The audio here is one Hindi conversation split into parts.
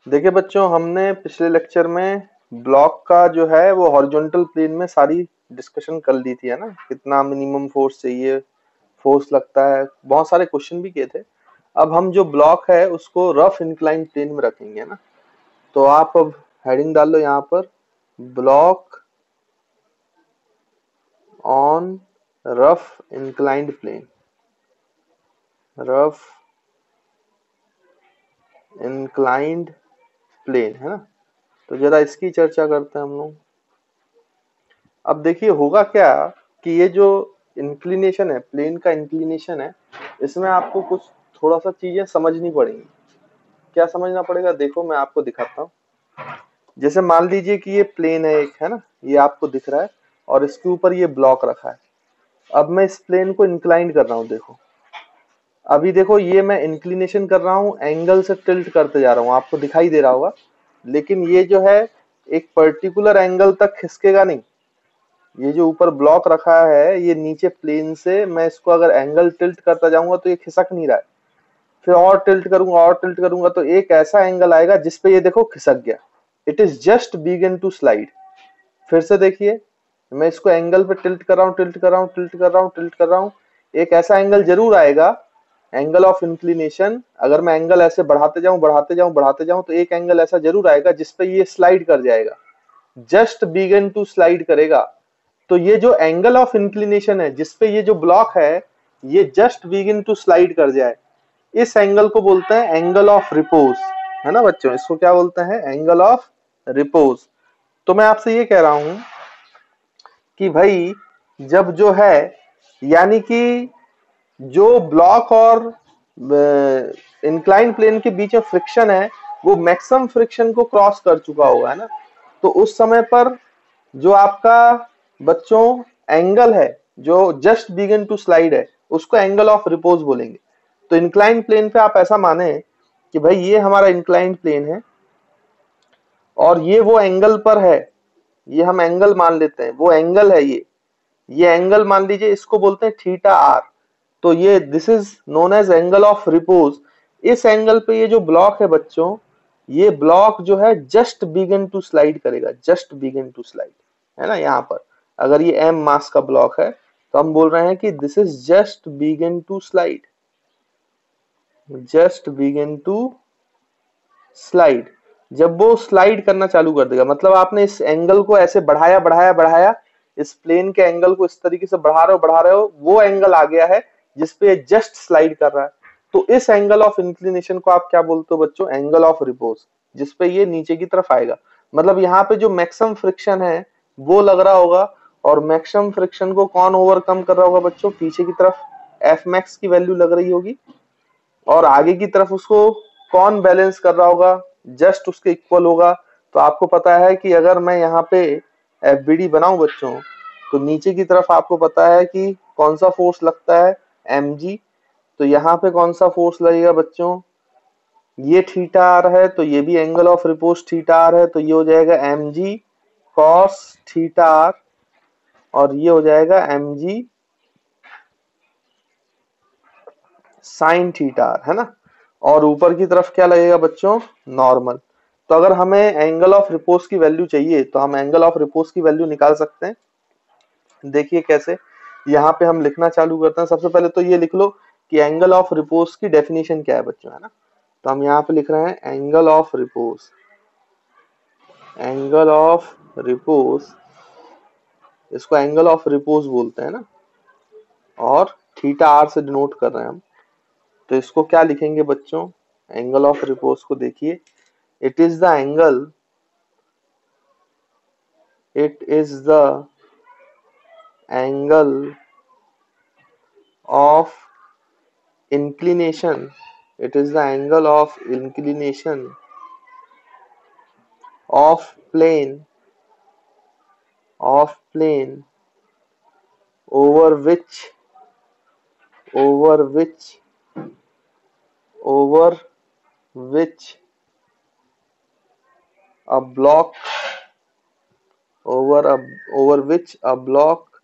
देखिए बच्चों, हमने पिछले लेक्चर में ब्लॉक का जो है वो हॉरिजॉन्टल प्लेन में सारी डिस्कशन कर ली थी, है ना। कितना मिनिमम फोर्स चाहिए, फोर्स लगता है, बहुत सारे क्वेश्चन भी किए थे। अब हम जो ब्लॉक है उसको रफ इंक्लाइन प्लेन में रखेंगे, है ना। तो आप अब हेडिंग डाल लो यहाँ पर, block on rough inclined plane, rough inclined plane, है ना। तो जरा इसकी चर्चा करते हैं हम लोग। अब देखिए होगा क्या कि ये जो इंक्लिनेशन है, प्लेन का इंक्लिनेशन है, इसमें आपको कुछ थोड़ा सा चीजें समझनी पड़ेंगी। क्या समझना पड़ेगा, देखो मैं आपको दिखाता हूँ। जैसे मान लीजिए कि ये प्लेन है एक, है ना, ये आपको दिख रहा है और इसके ऊपर ये ब्लॉक रखा है। अब मैं इस प्लेन को इंक्लाइन कर रहा हूँ, देखो। अभी देखो ये मैं इंक्लिनेशन कर रहा हूँ, एंगल से टिल्ट करते जा रहा हूँ, आपको दिखाई दे रहा होगा। लेकिन ये जो है एक पर्टिकुलर एंगल तक खिसकेगा नहीं। ये जो ऊपर ब्लॉक रखा है ये नीचे प्लेन से मैं इसको अगर एंगल टिल्ट करता जाऊंगा तो ये खिसक नहीं रहा है। फिर और टिल्ट करूंगा और टिल्ट करूंगा तो एक ऐसा एंगल आएगा जिसपे ये देखो खिसक गया। It is just begin to slide. फिर से देखिए, मैं इसको एंगल पे टिल्ट कर रहा हूँ, टिल्ट कर रहा हूँ, टिल्ट कर रहा हूँ, टिल्ट कर रहा हूँ। एक ऐसा एंगल जरूर आएगा, एंगल ऑफ इंक्लिनेशन। अगर मैं एंगल ऐसे बढ़ाते जाऊं बढ़ाते जाऊं बढ़ाते जाऊं तो एक एंगल ऐसा जरूर आएगा जिसपे ये स्लाइड कर जाएगा, जस्ट बिगिन टू स्लाइड करेगा। तो ये जो एंगल ऑफ इंक्लिनेशन है जिसपे ये जो ब्लॉक है ये जस्ट बिगिन टू स्लाइड कर जाए, इस एंगल को बोलते हैं एंगल ऑफ रिपोज, है ना बच्चों। इसको क्या बोलते हैं, एंगल ऑफ रिपोज। तो मैं आपसे ये कह रहा हूं कि भाई जब जो है, यानी कि जो ब्लॉक और इंक्लाइन प्लेन के बीच में फ्रिक्शन है वो मैक्सिमम फ्रिक्शन को क्रॉस कर चुका होगा, है ना। तो उस समय पर जो आपका बच्चों एंगल है जो जस्ट बिगिन टू स्लाइड है उसको एंगल ऑफ रिपोज बोलेंगे। तो इंक्लाइन प्लेन पे आप ऐसा माने कि भाई ये हमारा इंक्लाइन प्लेन है और ये वो एंगल पर है, ये हम एंगल मान लेते हैं, वो एंगल है ये एंगल मान लीजिए, इसको बोलते हैं थीटा आर। तो ये this is known as angle of repose. इस एंगल पे ये जो ब्लॉक है बच्चों, ये ब्लॉक जो है जस्ट बिगिन टू स्लाइड करेगा, जस्ट बिगिन टू स्लाइड, है ना। यहाँ पर अगर ये एम मास का ब्लॉक है तो हम बोल रहे हैं कि this is just begin to slide, just begin to slide. जब वो स्लाइड करना चालू कर देगा, मतलब आपने इस एंगल को ऐसे बढ़ाया बढ़ाया बढ़ाया, इस प्लेन के एंगल को इस तरीके से बढ़ा रहे हो, वो एंगल आ गया है जिसपे जस्ट स्लाइड कर रहा है। तो इस एंगल ऑफ इंक्लिनेशन को आप क्या बोलते हो बच्चों, एंगल ऑफ रिपोज, जिसपे ये नीचे की तरफ आएगा। मतलब यहाँ पे जो मैक्सिमम फ्रिक्शन है वो लग रहा होगा, और मैक्सिमम फ्रिक्शन को कौन ओवरकम कर रहा होगा बच्चों, पीछे की तरफ एफ मैक्स की वैल्यू लग रही होगी, और आगे की तरफ उसको कौन बैलेंस कर रहा होगा, जस्ट उसके इक्वल होगा। तो आपको पता है कि अगर मैं यहाँ पे एफ बी डी बनाऊं बच्चों, तो नीचे की तरफ आपको पता है कि कौन सा फोर्स लगता है, एम जी। तो यहाँ पे कौन सा फोर्स लगेगा बच्चों, ये थीटा आर है, तो ये भी angle of repose theta R है, तो ये हो जाएगा m g cos theta R, और ये हो जाएगा एम जी साइन थीटा आर, है ना। और ऊपर की तरफ क्या लगेगा बच्चों, नॉर्मल। तो अगर हमें एंगल ऑफ रिपोज की वैल्यू चाहिए तो हम एंगल ऑफ रिपोज की वैल्यू निकाल सकते हैं। देखिए कैसे, यहाँ पे हम लिखना चालू करते हैं। सबसे पहले तो ये लिख लो कि एंगल ऑफ रिपोज की डेफिनेशन क्या है बच्चों, है ना। तो हम यहाँ पे लिख रहे हैं angle of repose, angle of repose, इसको एंगल ऑफ रिपोज बोलते हैं ना, और थीटा आर से डिनोट कर रहे हैं हम। तो इसको क्या लिखेंगे बच्चों, एंगल ऑफ रिपोज को देखिए, it is the angle, it is the angle of inclination, it is the angle of inclination of plane, of plane over which, over which, over which a block, over a, over which a block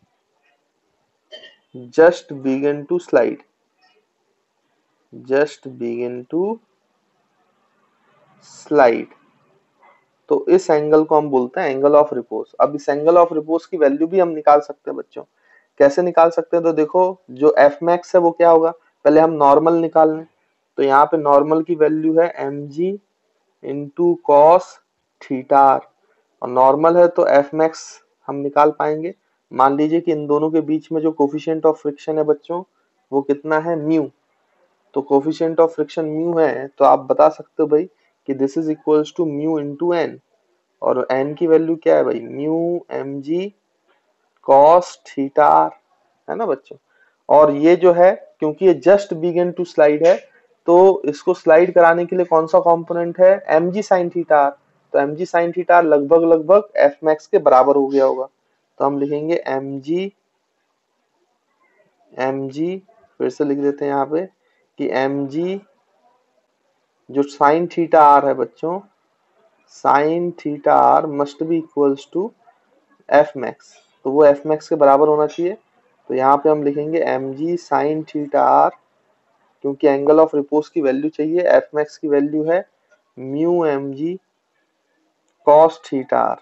just begin to slide, just begin to slide, तो इस एंगल को हम बोलते हैं एंगल ऑफ रिपोज। अब इस एंगल ऑफ रिपोज की वैल्यू भी हम निकाल सकते हैं बच्चों। कैसे निकाल सकते हैं, तो देखो जो एफ मैक्स है वो क्या होगा, पहले हम नॉर्मल निकाल लें। तो यहाँ पे नॉर्मल की वैल्यू है mg into cos theta R, और नॉर्मल है तो एफ मैक्स हम निकाल पाएंगे। मान लीजिए कि इन दोनों के बीच में जो कोफिशिएंट ऑफ फ्रिक्शन है बच्चों वो कितना है, म्यू। तो कोफिशिएंट ऑफ फ्रिक्शन म्यू है, तो आप बता सकते हो भाई कि this is equals to mu into n, और एन की वैल्यू क्या है भाई, mu m g cos theta R, है ना बच्चों। और ये जो है क्योंकि ये जस्ट बिगिन टू स्लाइड है, तो इसको स्लाइड कराने के लिए कौन सा कंपोनेंट है, एम जी साइन थीटा आर। तो एम जी साइन थीटा आर लगभग लगभग एफ मैक्स के बराबर हो गया होगा। तो हम लिखेंगे एम जी फिर से लिख देते हैं यहाँ पे कि एम जी जो साइन थीटा आर है बच्चों, sine theta R must be equals to f max, तो वो एफ मैक्स के बराबर होना चाहिए। तो यहाँ पे हम लिखेंगे एम जी साइन थीटा आर, क्योंकि एंगल ऑफ रिपोज की वैल्यू चाहिए, एफ मैक्स की वैल्यू है mu m g cos theta R.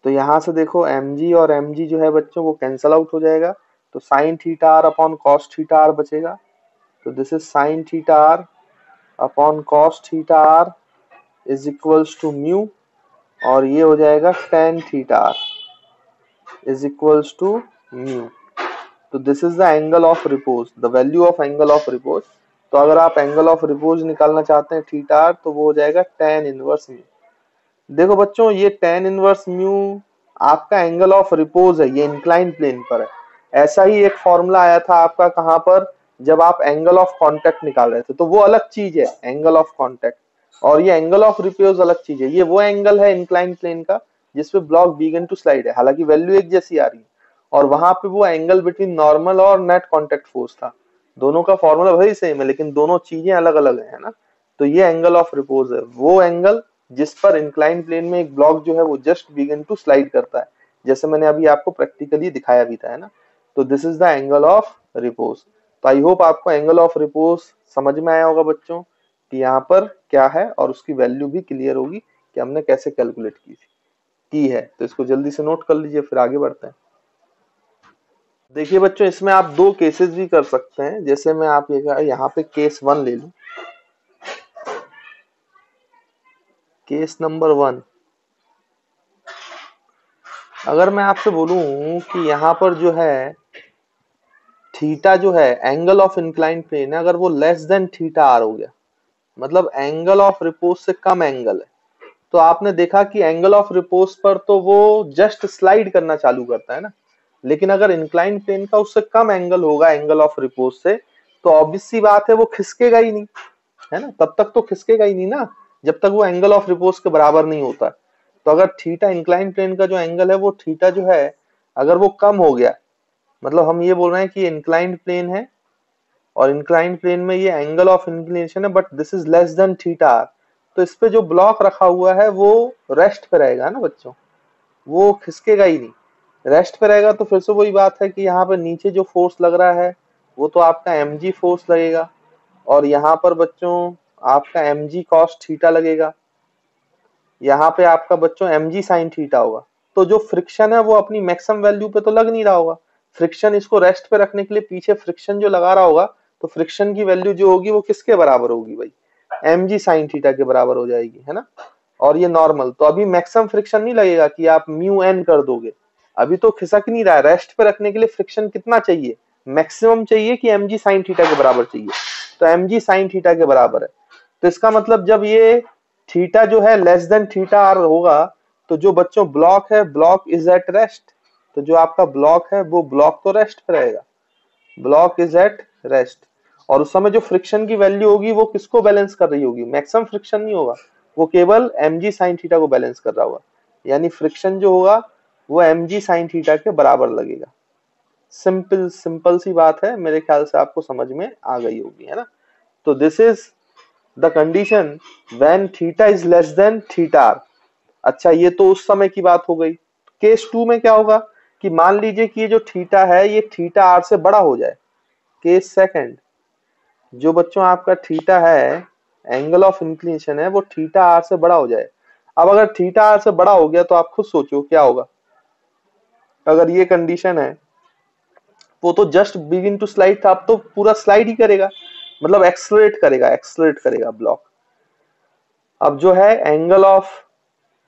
तो यहाँ से देखो एम जी और एम जी जो है बच्चों वो कैंसल आउट हो जाएगा, तो sine theta R upon cos theta R बचेगा। तो this is sine theta R upon cos theta R is equals to mu, और ये हो जाएगा tan theta R is equals to mu. तो this is the angle of repose, the value of angle of repose. तो अगर आप एंगल ऑफ रिपोज निकालना चाहते हैं थीटा आर, तो वो हो जाएगा टेन इनवर्स म्यू। देखो बच्चों ये टेन इनवर्स म्यू आपका एंगल ऑफ रिपोज है, ये इंक्लाइन प्लेन पर है। ऐसा ही एक फॉर्मूला आया था आपका कहां पर, जब आप एंगल ऑफ कांटेक्ट निकाल रहे थे, तो वो अलग चीज है एंगल ऑफ कांटेक्ट, और ये एंगल ऑफ रिपोज अलग चीज है। ये वो एंगल है इंक्लाइन प्लेन का जिसपे ब्लॉक बिगिन टू स्लाइड है, हालांकि वैल्यू एक जैसी आ रही है, और वहां पे वो एंगल बिटवीन नॉर्मल और नेट कांटेक्ट फोर्स था। दोनों का फॉर्मूला वही सेम है, लेकिन दोनों चीजें अलग अलग है ना। तो ये एंगल ऑफ रिपोज है, वो एंगल जिस पर इंक्लाइन प्लेन में एक ब्लॉक जो है वो जस्ट बिगिन टू स्लाइड करता है, जैसे मैंने अभी आपको प्रैक्टिकली दिखाया भी था, है ना। तो this is the angle of repose. तो आई होप आपको एंगल ऑफ रिपोज समझ में आया होगा बच्चों कि यहाँ पर क्या है, और उसकी वैल्यू भी क्लियर होगी कि हमने कैसे कैलकुलेट की है। तो इसको जल्दी से नोट कर लीजिए, फिर आगे बढ़ते हैं। देखिए बच्चों इसमें आप दो केसेस भी कर सकते हैं, जैसे मैं आप यहाँ पे केस 1 ले लूं। केस नंबर 1, अगर मैं आपसे बोलूं कि यहाँ पर जो है थीटा जो है एंगल ऑफ इंक्लाइन प्लेन है, अगर वो लेस देन थीटा आर हो गया, मतलब एंगल ऑफ रिपोज से कम एंगल है, तो आपने देखा कि एंगल ऑफ रिपोज पर तो वो जस्ट स्लाइड करना चालू करता है ना। लेकिन अगर इंक्लाइन प्लेन का उससे कम एंगल होगा एंगल ऑफ रिपोज से, तो ऑब्वियस सी बात है वो खिसकेगा ही नहीं, है ना। तब तक तो खिसकेगा ही नहीं ना, जब तक वो एंगल ऑफ रिपोज के बराबर नहीं होता। तो अगर थीटा इंक्लाइन प्लेन का जो एंगल है वो थीटा जो है अगर वो कम हो गया, मतलब हम ये बोल रहे हैं कि इंक्लाइंड प्लेन है और इंक्लाइंड प्लेन में ये एंगल ऑफ इंक्लिनेशन है, but this is less than theta R, तो इस पे जो ब्लॉक रखा हुआ है वो रेस्ट पे रहेगा ना बच्चों, वो खिसकेगा ही नहीं, रेस्ट पे रहेगा। तो फिर से वही बात है कि यहाँ पे नीचे जो फोर्स लग रहा है वो तो आपका mg फोर्स लगेगा, और यहाँ पर बच्चों आपका mg cos थीटा लगेगा, यहाँ पे आपका बच्चों mg sin थीटा होगा। तो जो फ्रिक्शन है वो अपनी मैक्सिमम वैल्यू पे तो लग नहीं रहा होगा, फ्रिक्शन इसको रेस्ट पे रखने के लिए पीछे फ्रिक्शन जो लगा रहा होगा, तो फ्रिक्शन की वैल्यू जो होगी वो किसके बराबर होगी भाई, mg sin थीटा के बराबर हो जाएगी, है ना। और ये नॉर्मल, तो अभी मैक्सिमम फ्रिक्शन नहीं लगेगा कि आप म्यू एन कर दोगे, अभी तो खिसक नहीं रहा है। रेस्ट पे रखने के लिए फ्रिक्शन कितना चाहिए, मैक्सिमम चाहिए कि mg sin थीटा के बराबर चाहिए, तो mg sin थीटा के बराबर है। तो इसका मतलब जब ये थीटा जो है लेस देन थीटा आर होगा, तो जो बच्चों ब्लॉक है, ब्लॉक इज एट रेस्ट, तो जो आपका ब्लॉक है वो ब्लॉक तो रेस्ट पे रहेगा, ब्लॉक इज एट रेस्ट। और उस समय जो फ्रिक्शन की वैल्यू होगी वो किसको बैलेंस कर रही होगी, मैक्सिमम फ्रिक्शन नहीं होगा, वो केवल mg sin थीटा को बैलेंस कर रहा होगा, यानी फ्रिक्शन जो होगा वो mg sin थीटा के बराबर लगेगा। सिंपल सिंपल सी बात है, मेरे ख्याल से आपको समझ में आ गई होगी, है ना। तो this is the condition when theta is less than theta R. अच्छा ये तो उस समय की बात हो गई। केस 2 में क्या होगा कि मान लीजिए कि ये जो थीटा है ये थीटा आर से बड़ा हो जाए। केस सेकंड, जो बच्चों आपका थीटा है एंगल ऑफ इंक्लिनेशन है वो थीटा आर से बड़ा हो जाए। अब अगर थीटा आर से बड़ा हो गया तो आप खुद सोचो क्या होगा। अगर ये कंडीशन है वो तो जस्ट बिगिन टू स्लाइड था, अब तो पूरा स्लाइड ही करेगा, मतलब एक्सलरेट करेगा ब्लॉक। अब जो है angle of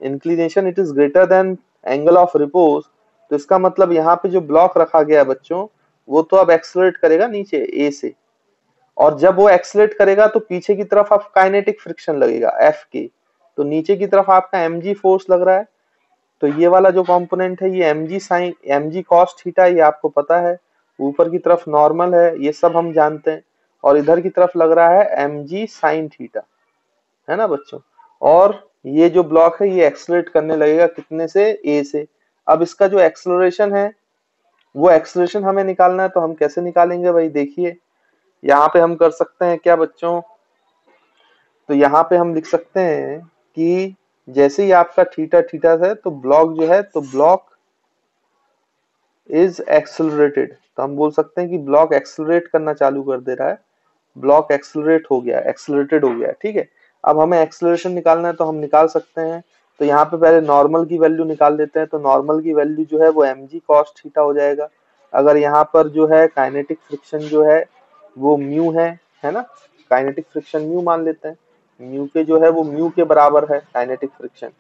inclination it is greater than angle of repose, तो इसका मतलब यहाँ पे जो ब्लॉक रखा गया है बच्चों वो तो अब एक्सलरेट करेगा नीचे ए से, और जब वो एक्सलरेट करेगा तो पीछे की तरफ आप काइनेटिक फ्रिक्शन लगेगा एफ के, तो नीचे की तरफ आपका mg फोर्स लग रहा है। तो ये वाला जो कंपोनेंट है ये mg cos थीटा, ये आपको पता है, ऊपर की तरफ नॉर्मल है, ये सब हम जानते हैं, और इधर की तरफ लग रहा है mg sin थीटा, है ना बच्चों। और ये जो ब्लॉक है ये एक्सलरेट करने लगेगा कितने से, a से। अब इसका जो एक्सलरेशन है वो एक्सलरेशन हमें निकालना है, तो हम कैसे निकालेंगे भाई, देखिए यहाँ पे हम कर सकते हैं क्या बच्चों, तो यहाँ पे हम लिख सकते हैं कि जैसे ही आपका थीटा थीटा है तो ब्लॉक जो है, तो ब्लॉक इज एक्सलरेटेड, तो हम बोल सकते हैं कि ब्लॉक एक्सलरेट करना चालू कर दे रहा है, ब्लॉक एक्सलरेट हो गया, एक्सलरेटेड हो गया, ठीक है। अब हमें एक्सलरेशन निकालना है तो हम निकाल सकते हैं, तो यहाँ पे पहले नॉर्मल की वैल्यू निकाल देते हैं, तो नॉर्मल की वैल्यू जो है वो mg cos थीटा हो जाएगा। अगर यहाँ पर जो है काइनेटिक फ्रिक्शन जो है वो म्यू है ना, काइनेटिक फ्रिक्शन म्यू मान लेते हैं, म्यू के जो है वो म्यू के बराबर है काइनेटिक फ्रिक्शन,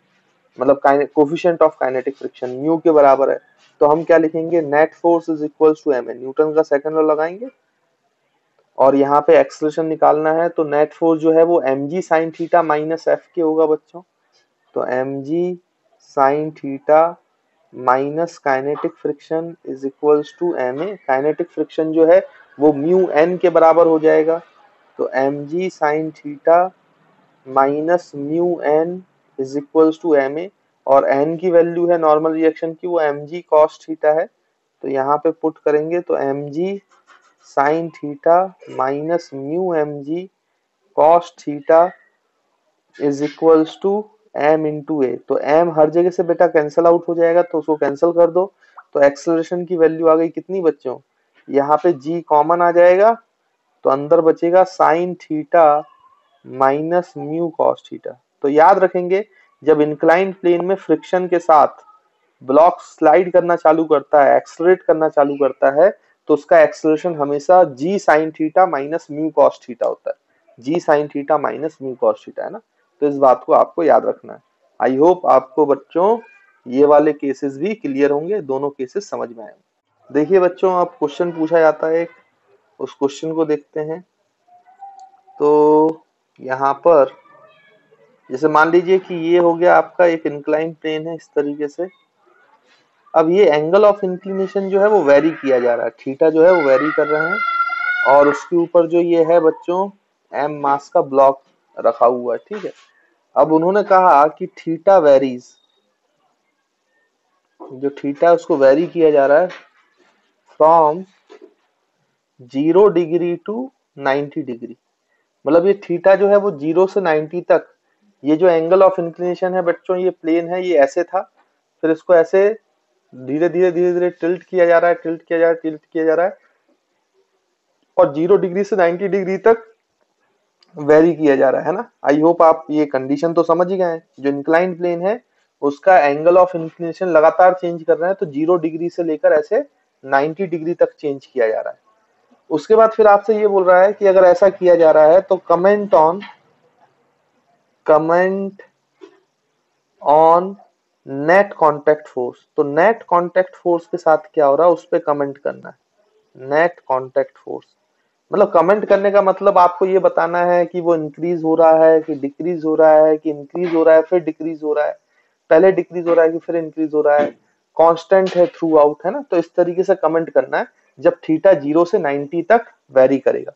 मतलब coefficient of kinetic friction mu के बराबर है, तो हम क्या लिखेंगे, net force is equals to m, Newton का सेकंड लॉ लगाएंगे, और यहाँ पे एक्सलेशन निकालना है, तो नेट फोर्स जो है वो mg sin theta minus f के होगा बच्चों, तो mg sin theta minus kinetic friction is equals to ma, kinetic friction जो है वो म्यू n के बराबर हो जाएगा, तो mg sin theta minus mu n is equals to ma, और n की वैल्यू है नॉर्मल रिएक्शन की वो mg cos थीटा है, तो यहाँ पे पुट करेंगे तो mg sin theta minus mu mg cos theta is equals to m into A, तो m हर जगह से बेटा कैंसिल आउट हो जाएगा, तो उसको कैंसिल कर दो, तो एक्सेलरेशन की वैल्यू आ गई कितनी बच्चों, यहाँ पे g कॉमन आ जाएगा, तो अंदर बचेगा sin theta minus mu cos theta. तो याद रखेंगे जब इंक्लाइन प्लेन में फ्रिक्शन के साथ ब्लॉक स्लाइड करना चालू करता है, एक्सलरेट करना चालू करता है, तो उसका एक्सेलरेशन हमेशा g sin theta minus mu cos theta होता है, g sin theta minus mu cos theta, है ना। तो इस बात को आपको याद रखना है। आई होप आपको बच्चों ये वाले केसेस भी क्लियर होंगे, दोनों केसेस समझ में आए। देखिए बच्चों अब क्वेश्चन पूछा जाता है एक, उस क्वेश्चन को देखते हैं। तो यहाँ पर जैसे मान लीजिए कि ये हो गया आपका एक इंक्लाइन प्लेन है इस तरीके से, अब ये एंगल ऑफ इंक्लिनेशन जो है वो वेरी किया जा रहा है, थीटा जो है वो वेरी कर रहे हैं, और उसके ऊपर जो ये है बच्चों m मास का ब्लॉक रखा हुआ है, ठीक है। अब उन्होंने कहा कि थीटा वेरीज, जो थीटा उसको वेरी किया जा रहा है फ्रॉम 0 डिग्री टू 90 डिग्री, मतलब ये थीटा जो है वो 0 से 90 तक, ये जो एंगल ऑफ इंक्लिनेशन है बच्चों ये प्लेन है, ये ऐसे था, फिर इसको ऐसे धीरे धीरे टिल्ट किया जा रहा है, टिल्ट किया जा रहा है, और 0 डिग्री से 90 डिग्री तक वेरी किया जा रहा है ना। आई होप आप ये कंडीशन तो समझ ही गए हैं, जो इंक्लाइन प्लेन है उसका एंगल ऑफ इंक्लिनेशन लगातार चेंज कर रहा है, तो 0 डिग्री से लेकर ऐसे 90 डिग्री तक चेंज किया जा रहा है। उसके बाद फिर आपसे ये बोल रहा है कि अगर ऐसा किया जा रहा है तो comment on net contact force, तो नेट कांटेक्ट फोर्स के साथ क्या हो रहा है उस पर कमेंट करना है। नेट कांटेक्ट फोर्स मतलब कमेंट करने का मतलब आपको ये बताना है कि वो इंक्रीज हो रहा है कि डिक्रीज हो रहा है, कि इंक्रीज हो रहा है फिर डिक्रीज हो रहा है, पहले डिक्रीज हो रहा है कि फिर इंक्रीज हो रहा है, कांस्टेंट है थ्रू आउट, है ना। तो इस तरीके से कमेंट करना है जब थीटा 0 से 90 तक वेरी करेगा।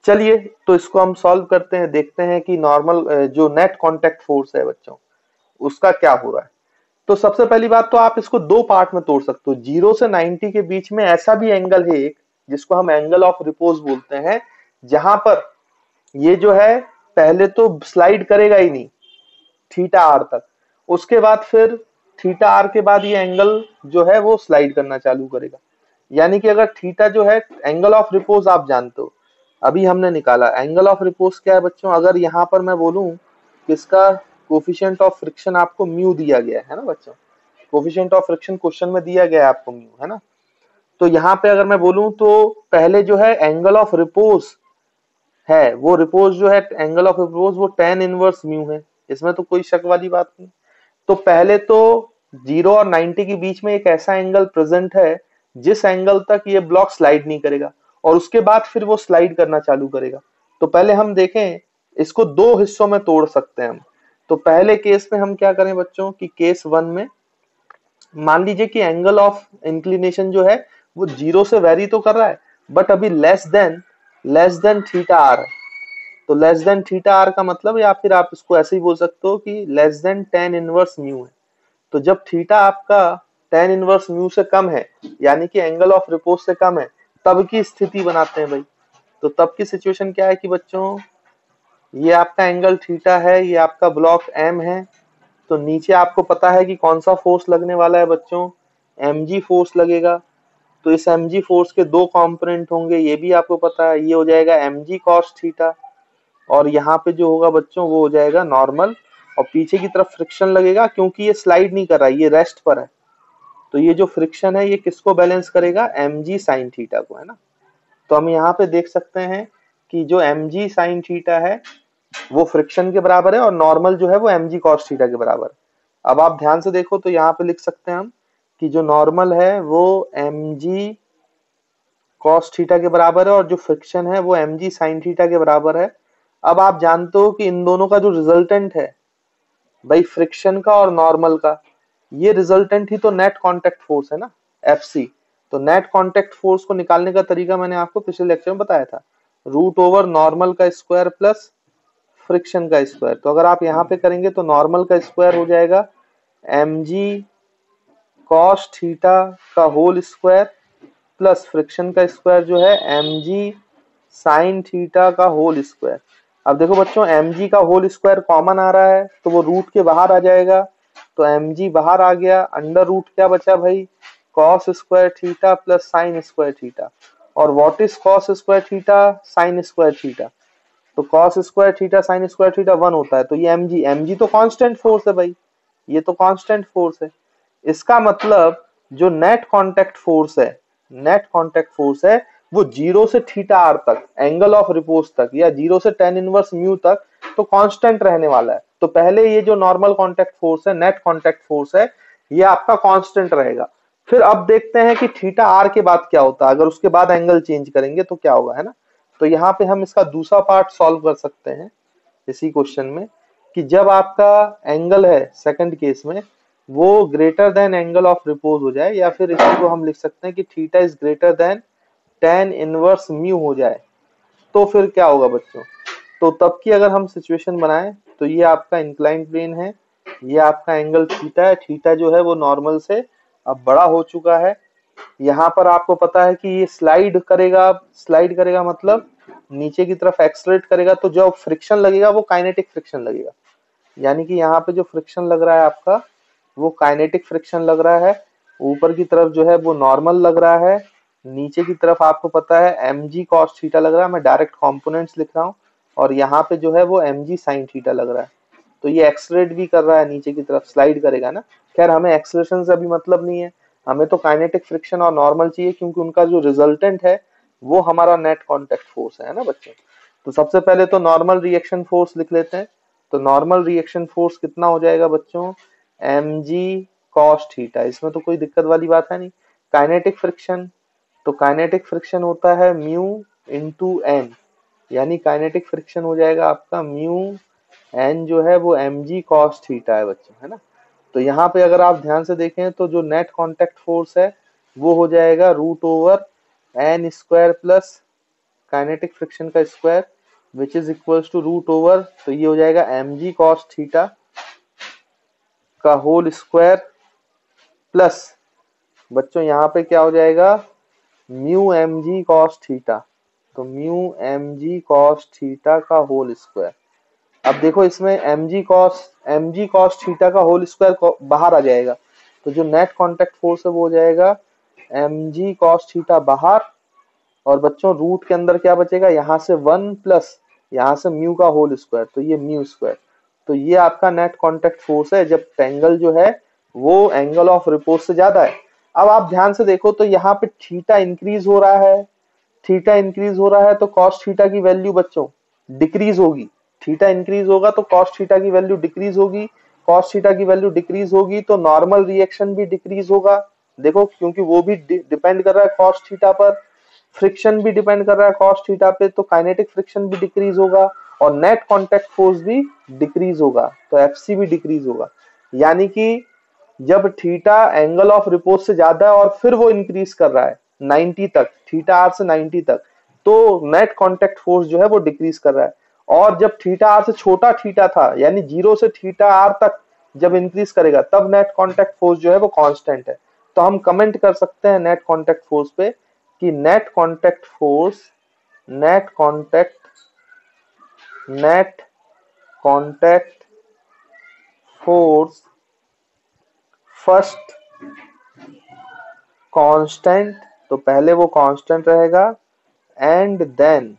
चलिए तो इसको हम सॉल्व करते हैं, देखते हैं कि नॉर्मल जो नेट कांटेक्ट फोर्स है बच्चों उसका क्या हो रहा है। तो सबसे पहली बात तो आप इसको दो पार्ट में तोड़ सकते हो, 0 से 90 के बीच में ऐसा भी एंगल है एक जिसको हम एंगल ऑफ रिपोज बोलते हैं, जहां पर ये जो है पहले तो स्लाइड करेगा ही नहीं थीटा आर तक, उसके बाद फिर थीटा आर के बाद ये एंगल जो है वो स्लाइड करना चालू करेगा। यानी कि अगर थीटा जो है एंगल ऑफ रिपोज आप जानते हो, अभी हमने निकाला एंगल ऑफ रिपोज क्या है बच्चों, अगर यहाँ पर मैं बोलूं किसका कोफिशिएंट ऑफ फ्रिक्शन आपको म्यू दिया गया है ना बच्चों, कोफिशिएंट ऑफ फ्रिक्शन क्वेश्चन में दिया गया है आपको म्यू, है ना। तो यहाँ पे अगर मैं बोलूं तो पहले जो है एंगल ऑफ रिपोज है, वो रिपोज जो है एंगल ऑफ रिपोज वो tan इनवर्स म्यू है, इसमें तो कोई शक वाली बात नहीं। तो पहले तो 0 और 90 के बीच में एक ऐसा एंगल प्रेजेंट है जिस एंगल तक ये ब्लॉक स्लाइड नहीं करेगा, और उसके बाद फिर वो स्लाइड करना चालू करेगा। तो पहले हम देखें, इसको दो हिस्सों में तोड़ सकते हैं हम। तो पहले केस में हम क्या करें बच्चों कि केस 1 में मान लीजिए कि एंगल ऑफ इंक्लिनेशन जो है वो 0 से वेरी तो कर रहा है, बट अभी लेस देन थीटा आर है। तो लेस देन थीटा आर का मतलब, या फिर आप इसको ऐसे ही बोल सकते हो कि less than tan inverse mu है। तो जब थीटा आपका tan इनवर्स म्यू से कम है, यानी कि एंगल ऑफ रिपोज से कम है, तब की स्थिति बनाते हैं भाई। तो तब की सिचुएशन क्या है कि बच्चों ये आपका एंगल थीटा है, ये आपका ब्लॉक एम है। तो नीचे आपको पता है कि कौन सा फोर्स लगने वाला है बच्चों, mg फोर्स लगेगा। तो इस mg फोर्स के दो कंपोनेंट होंगे, ये भी आपको पता है, ये हो जाएगा mg cos थीटा, और यहाँ पे जो होगा बच्चों वो हो जाएगा नॉर्मल, और पीछे की तरफ फ्रिक्शन लगेगा क्योंकि ये स्लाइड नहीं कर रहा है, ये रेस्ट पर है। तो ये जो फ्रिक्शन है ये किसको बैलेंस करेगा, mg sin थीटा को, है ना। तो हम यहाँ पे देख सकते हैं कि जो mg sin थीटा है वो फ्रिक्शन के बराबर है, और नॉर्मल जो है वो mg cos थीटा के बराबर। अब आप ध्यान से देखो तो यहाँ पे लिख सकते हैं हम कि जो नॉर्मल है वो mg cos थीटा के बराबर है, और जो फ्रिक्शन है वो mg sin थीटा के बराबर है। अब आप जानते हो कि इन दोनों का जो रिजल्टेंट है भाई फ्रिक्शन का और नॉर्मल का, ये रिजल्टेंट ही तो नेट कांटेक्ट फोर्स है ना, FC। तो नेट कांटेक्ट फोर्स को निकालने का तरीका मैंने आपको पिछले लेक्चर में बताया था, रूट ओवर नॉर्मल का स्क्वायर प्लस फ्रिक्शन का स्क्वायर। तो अगर आप यहाँ पे करेंगे तो नॉर्मल का स्क्वायर हो जाएगा mg cos थीटा का होल स्क्वायर प्लस फ्रिक्शन का स्क्वायर जो है mg sin थीटा का होल स्क्वायर। अब देखो बच्चों mg का होल स्क्वायर कॉमन आ रहा है तो वो रूट के बाहर आ जाएगा, तो mg बाहर आ गया, अंडर रूट क्या बचा भाई, cos square theta plus sin square theta. और what is cos square theta, sin square theta. तो cos square theta sin square theta 1 होता है, तो ये mg तो कांस्टेंट फोर्स है भाई, ये तो कांस्टेंट फोर्स है। इसका मतलब जो नेट कांटेक्ट फोर्स है, नेट कांटेक्ट फोर्स है वो 0 से थीटा आर तक, एंगल ऑफ रिपोज तक, या 0 से tan इनवर्स म्यू तक तो कांस्टेंट रहने वाला है। तो पहले ये जो नॉर्मल कांटेक्ट फोर्स है, नेट कांटेक्ट फोर्स है, ये आपका कांस्टेंट रहेगा। फिर अब देखते हैं कि थीटा आर के बाद क्या होता है, अगर उसके बाद एंगल चेंज करेंगे तो क्या होगा, है ना। तो यहाँ पे हम इसका दूसरा पार्ट सॉल्व कर सकते हैं इसी क्वेश्चन में, कि जब आपका एंगल है सेकंड केस में वो greater than angle of repose हो जाए, या फिर इसी को हम लिख सकते हैं कि theta is greater than tan inverse mu हो जाए, तो फिर क्या होगा बच्चों। तो तब की अगर हम सिचुएशन बनाएं तो ये आपका इंक्लाइन प्लेन है, ये आपका एंगल थीटा है, थीटा जो है वो नॉर्मल से अब बड़ा हो चुका है। यहाँ पर आपको पता है कि ये स्लाइड करेगा मतलब नीचे की तरफ एक्सलरेट करेगा, तो जो फ्रिक्शन लगेगा वो काइनेटिक फ्रिक्शन लगेगा, यानी कि यहाँ पे जो फ्रिक्शन लग रहा है आपका वो काइनेटिक फ्रिक्शन लग रहा है। ऊपर की तरफ जो है वो नॉर्मल लग रहा है, नीचे की तरफ आपको पता है mg cos थीटा लग रहा है, मैं डायरेक्ट कंपोनेंट्स लिख रहा हूँ, और यहाँ पे जो है वो mg sin थीटा लग रहा है। तो ये एक्सलरेट भी कर रहा है, नीचे की तरफ स्लाइड करेगा ना। खैर हमें एक्सलेशन से अभी मतलब नहीं है, हमें तो काइनेटिक फ्रिक्शन और नॉर्मल चाहिए, क्योंकि उनका जो रिजल्टेंट है वो हमारा नेट कांटेक्ट फोर्स है ना बच्चों। तो सबसे पहले तो नॉर्मल रिएक्शन फोर्स लिख लेते हैं। तो नॉर्मल रिएक्शन फोर्स कितना हो जाएगा बच्चों, mg cos थीटा, इसमें तो कोई दिक्कत वाली बात है नहीं। काइनेटिक फ्रिक्शन, तो काइनेटिक फ्रिक्शन होता है म्यू इंटू एन, यानी काइनेटिक फ्रिक्शन हो जाएगा आपका म्यू एन जो है वो mg cos थीटा है बच्चों, है ना। तो यहाँ पे अगर आप ध्यान से देखें तो जो नेट कांटेक्ट फोर्स है वो हो जाएगा root over N square plus kinetic friction का square which is equals to root over, तो ये हो जाएगा mg cos थीटा का होल स्क्वायर प्लस बच्चों यहाँ पे क्या हो जाएगा म्यू mg cos थीटा, तो म्यू mg cos थीटा का होल स्क्वायर। अब देखो इसमें mg cos थीटा का होल स्क्वायर बाहर आ जाएगा, तो जो नेट कांटेक्ट फोर्स है वो हो जाएगा mg cos थीटा बाहर और बच्चों रूट के अंदर क्या बचेगा, यहाँ से 1 प्लस यहाँ से म्यू का होल स्क्वायर, तो ये म्यू स्क्वायर। तो ये आपका नेट कांटेक्ट फोर्स है जब एंगल जो है वो एंगल ऑफ रिपोर्ट से ज्यादा है। अब आप ध्यान से देखो तो यहाँ पे थीटा इंक्रीज हो रहा है, थीटा इंक्रीज हो रहा है तो कॉस थीटा की वैल्यू बच्चों डिक्रीज होगी। थीटा इंक्रीज होगा तो कॉस थीटा की वैल्यू डिक्रीज होगी, कॉस थीटा की वैल्यू डिक्रीज होगी तो नॉर्मल रिएक्शन भी डिक्रीज होगा। देखो क्योंकि वो भी डिपेंड कर रहा है कॉस थीटा पर, फ्रिक्शन भी डिपेंड कर रहा है कॉस थीटा पे, तो काइनेटिक फ्रिक्शन भी डिक्रीज होगा और नेट कांटेक्ट फोर्स भी डिक्रीज होगा, तो एफसी भी डिक्रीज होगा। यानी कि जब थीटा एंगल ऑफ रिपोर्ट से ज्यादा है और फिर वो इंक्रीज कर रहा है 90 तक, थीटा आर से 90 तक, तो नेट कांटेक्ट फोर्स जो है वो डिक्रीज कर रहा है। और जब थीटा आर से छोटा थीटा था यानी 0 से थीटा आर तक जब इंक्रीज करेगा तब नेट कांटेक्ट फोर्स जो है वो कांस्टेंट है। तो हम कमेंट कर सकते हैं नेट कांटेक्ट फोर्स पे कि net contact force, net contact force first constant, तो पहले वो कांस्टेंट रहेगा एंड देन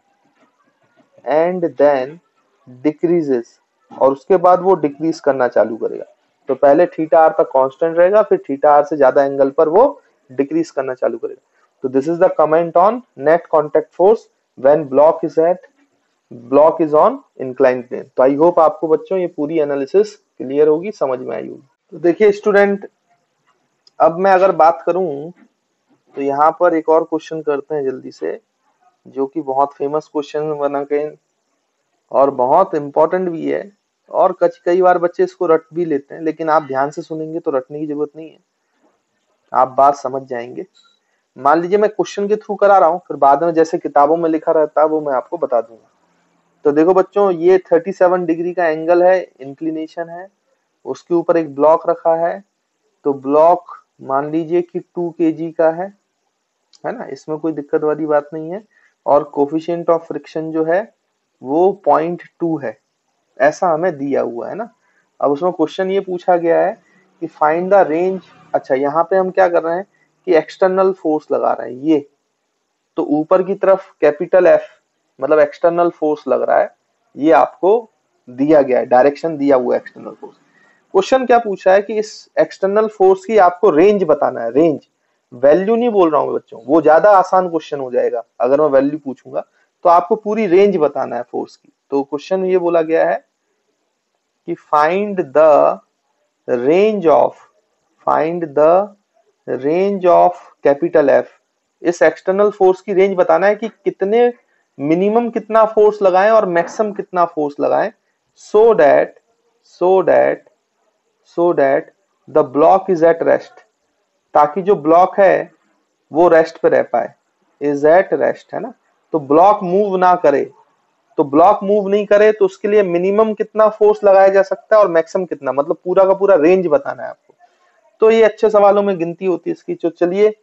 डिक्रीजेस, और उसके बाद वो डिक्रीज करना चालू करेगा। तो पहले थीटा आर तक कांस्टेंट रहेगा, फिर थीटा आर से ज्यादा एंगल पर वो डिक्रीज करना चालू करेगा। तो this is the comment on net contact force when block is on inclined plane. तो आई होप आपको बच्चों ये पूरी एनालिसिस क्लियर होगी, समझ में आई होगी। तो देखिए स्टूडेंट, अब मैं अगर बात करूं तो यहाँ पर एक और क्वेश्चन करते हैं जल्दी से, जो कि बहुत फेमस क्वेश्चन बना के और बहुत इंपॉर्टेंट भी है, और कई बार बच्चे इसको रट भी लेते हैं, लेकिन आप ध्यान से सुनेंगे तो रटने की जरूरत नहीं है, आप बात समझ जाएंगे। मान लीजिए मैं क्वेश्चन के थ्रू करा रहा हूँ, फिर बाद में जैसे किताबों में लिखा रहता है वो मैं आपको बता दूंगा। तो देखो बच्चों, ये 37 डिग्री का एंगल है, इंक्लिनेशन है, उसके ऊपर एक ब्लॉक रखा है। तो ब्लॉक मान लीजिए कि 2 kg का है ना, इसमें कोई दिक्कत वाली बात नहीं है। और कोफिशिएंट ऑफ फ्रिक्शन जो है वो 0.2 है, ऐसा हमें दिया हुआ है ना। अब उसमें क्वेश्चन ये पूछा गया है कि फाइंड द रेंज। अच्छा, यहाँ पे हम क्या कर रहे हैं कि एक्सटर्नल फोर्स लगा रहे हैं, ये तो ऊपर की तरफ कैपिटल एफ मतलब एक्सटर्नल फोर्स लग रहा है, ये आपको दिया गया है, डायरेक्शन दिया हुआ है एक्सटर्नल फोर्स। क्वेश्चन क्या पूछा है कि इस एक्सटर्नल फोर्स की आपको रेंज बताना है, रेंज, वैल्यू नहीं बोल रहा हूँ बच्चों, वो ज्यादा आसान क्वेश्चन हो जाएगा अगर मैं वैल्यू पूछूंगा, तो आपको पूरी रेंज बताना है फोर्स की। तो क्वेश्चन ये बोला गया है कि find the range of capital F. इस एक्सटर्नल फोर्स की रेंज बताना है कि कितने मिनिमम कितना फोर्स लगाएं और मैक्सिमम कितना फोर्स लगाएं, so that the block is at rest, ताकि जो ब्लॉक है वो रेस्ट पे रह पाए, इज एट रेस्ट है ना। तो ब्लॉक मूव ना करे, तो ब्लॉक मूव नहीं करे तो उसके लिए मिनिमम कितना फोर्स लगाया जा सकता है और मैक्सिमम कितना, मतलब पूरा का पूरा रेंज बताना है आपको। तो ये अच्छे सवालों में गिनती होती है इसकी। तो चलिए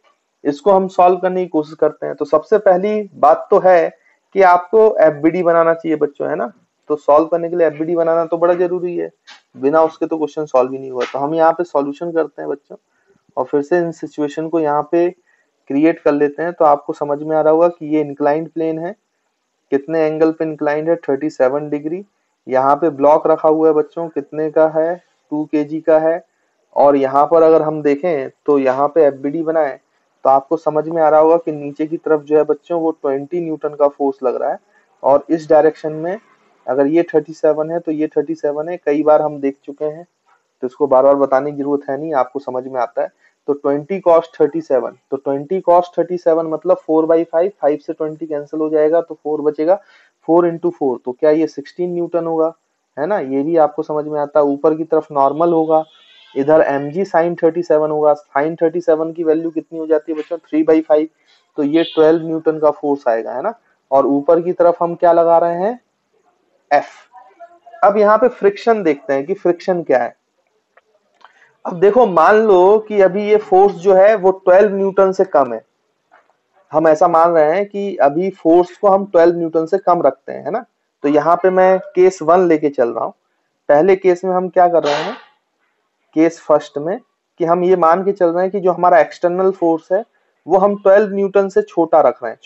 इसको हम सॉल्व करने की कोशिश करते हैं। तो सबसे पहली बात तो है कि आपको एफबीडी बनाना चाहिए बच्चों, है ना। तो सॉल्व करने के लिए एफबीडी बनाना तो बड़ा जरूरी है, बिना उसके तो क्वेश्चन सॉल्व ही नहीं हुआ। तो हम यहाँ पे सॉल्यूशन करते हैं बच्चों, और फिर से इन सिचुएशन को यहाँ पे क्रिएट कर लेते हैं। तो आपको समझ में आ रहा होगा कि ये इंक्लाइंड प्लेन है, कितने एंगल पे इंक्लाइंड है, 37 डिग्री। यहाँ पे ब्लॉक रखा हुआ है बच्चों, कितने का है, 2 kg का है। और यहाँ पर अगर हम देखें तो यहाँ पे एफबीडी बनाए तो आपको समझ में आ रहा होगा कि नीचे की तरफ जो है बच्चों वो 20 न्यूटन का फोर्स लग रहा है, और इस डायरेक्शन में अगर ये 37 है तो ये 37 है, कई बार हम देख चुके हैं तो इसको बार बार बताने की जरूरत है नहीं, आपको समझ में आता है। तो 20 cos 37, तो 20 cos 37 मतलब 4/5, 5 से 20 कैंसिल हो जाएगा तो 4 बचेगा, 4 into 4 तो क्या ये 16 न्यूटन होगा, है ना। ये भी आपको समझ में आता है। ऊपर की तरफ नॉर्मल होगा, इधर mg sin 37 होगा, sin 37 की वैल्यू कितनी हो जाती है बच्चों, 3/5, तो ये 12 न्यूटन का फोर्स आएगा, है ना। और ऊपर की तरफ हम क्या लगा रहे हैं, F। अब यहाँ पे फ्रिक्शन देखते हैं कि फ्रिक्शन क्या है। अब देखो मान लो कि अभी ये फोर्स जो है वो 12 न्यूटन से कम है, हम ऐसा मान रहे हैं कि अभी फोर्स को हम 12 न्यूटन से कम रखते हैं, है ना। तो यहाँ पे मैं केस 1 लेके चल रहा हूँ। पहले केस में हम क्या कर रहे हैं, केस फर्स्ट में, कि हम ये मान के चल रहे हैं कि जो हमारा एक्सटर्नल फोर्स है वो हम 12 न्यूटन से छोटा रख रहे हैं।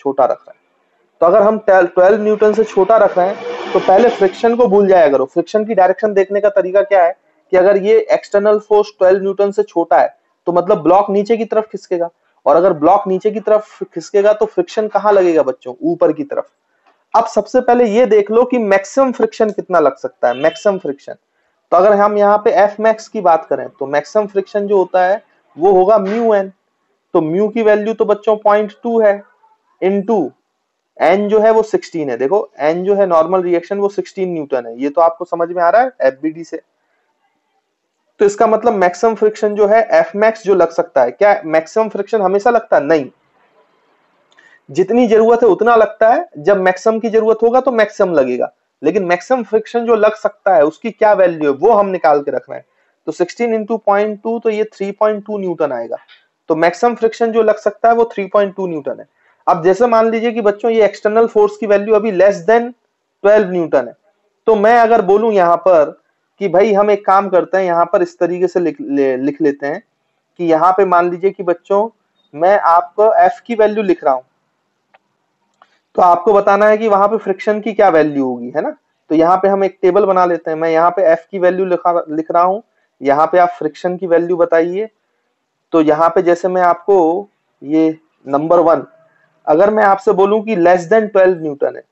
तो अगर हम 12 न्यूटन से छोटा रख रहे हैं तो पहले फ्रिक्शन को भूल जाया करो। फ्रिक्शन की डायरेक्शन देखने का तरीका क्या है कि अगर ये एक्सटर्नल फोर्स 12 न्यूटन से छोटा है तो मतलब ब्लॉक नीचे की तरफ खिसकेगा, और अगर ब्लॉक नीचे की तरफ खिसकेगा तो फ्रिक्शन कहां लगेगा बच्चों, ऊपर की तरफ। अब सबसे पहले ये देख लो कि मैक्सिमम फ्रिक्शन कितना लग सकता है, मैक्सिमम फ्रिक्शन। तो अगर हम यहाँ पे एफ मैक्स की बात करें तो मैक्सिमम फ्रिक्शन जो होता है वो होगा म्यू एन। तो म्यू की वैल्यू तो बच्चों 0.2 है, इनटू एन जो है वो 16 है। देखो एन जो है नॉर्मल रिएक्शन वो 16 न्यूटन है, ये तो आपको समझ में आ रहा है एफबीडी से। तो इसका मतलब मैक्सिमम फ्रिक्शन जो है एफ मैक्स जो लग सकता है, क्या मैक्सिमम फ्रिक्शन हमेशा लगता है? नहीं, जितनी जरूरत है उतना लगता है, जब मैक्सिमम की जरूरत होगा तो मैक्सिमम लगेगा। लेकिन मैक्सिमम फ्रिक्शन जो लग सकता है उसकी क्या वैल्यू है वो हम निकाल के रख रहे हैं। तो 16 इंटू 0.2 तो ये 3.2 न्यूटन आएगा। तो मैक्सिमम फ्रिक्शन जो लग सकता है वो 3.2 न्यूटन है। अब जैसे मान लीजिए कि बच्चों ये एक्सटर्नल फोर्स की वैल्यू अभी लेस देन 12 न्यूटन है, तो मैं अगर बोलूं यहाँ पर कि भाई हम एक काम करते हैं, यहाँ पर इस तरीके से लिख लेते हैं कि यहाँ पे मान लीजिए कि बच्चों मैं आपको एफ की वैल्यू लिख रहा हूं, तो आपको बताना है कि वहां पे फ्रिक्शन की क्या वैल्यू होगी, है ना। तो यहाँ पे हम एक टेबल बना लेते हैं, मैं यहाँ पे एफ की वैल्यू लिख रहा हूँ, यहाँ पे आप फ्रिक्शन की वैल्यू बताइए। तो यहाँ पे जैसे मैं आपको ये नंबर 1, अगर मैं आपसे बोलूं कि लेस देन 12 न्यूटन है,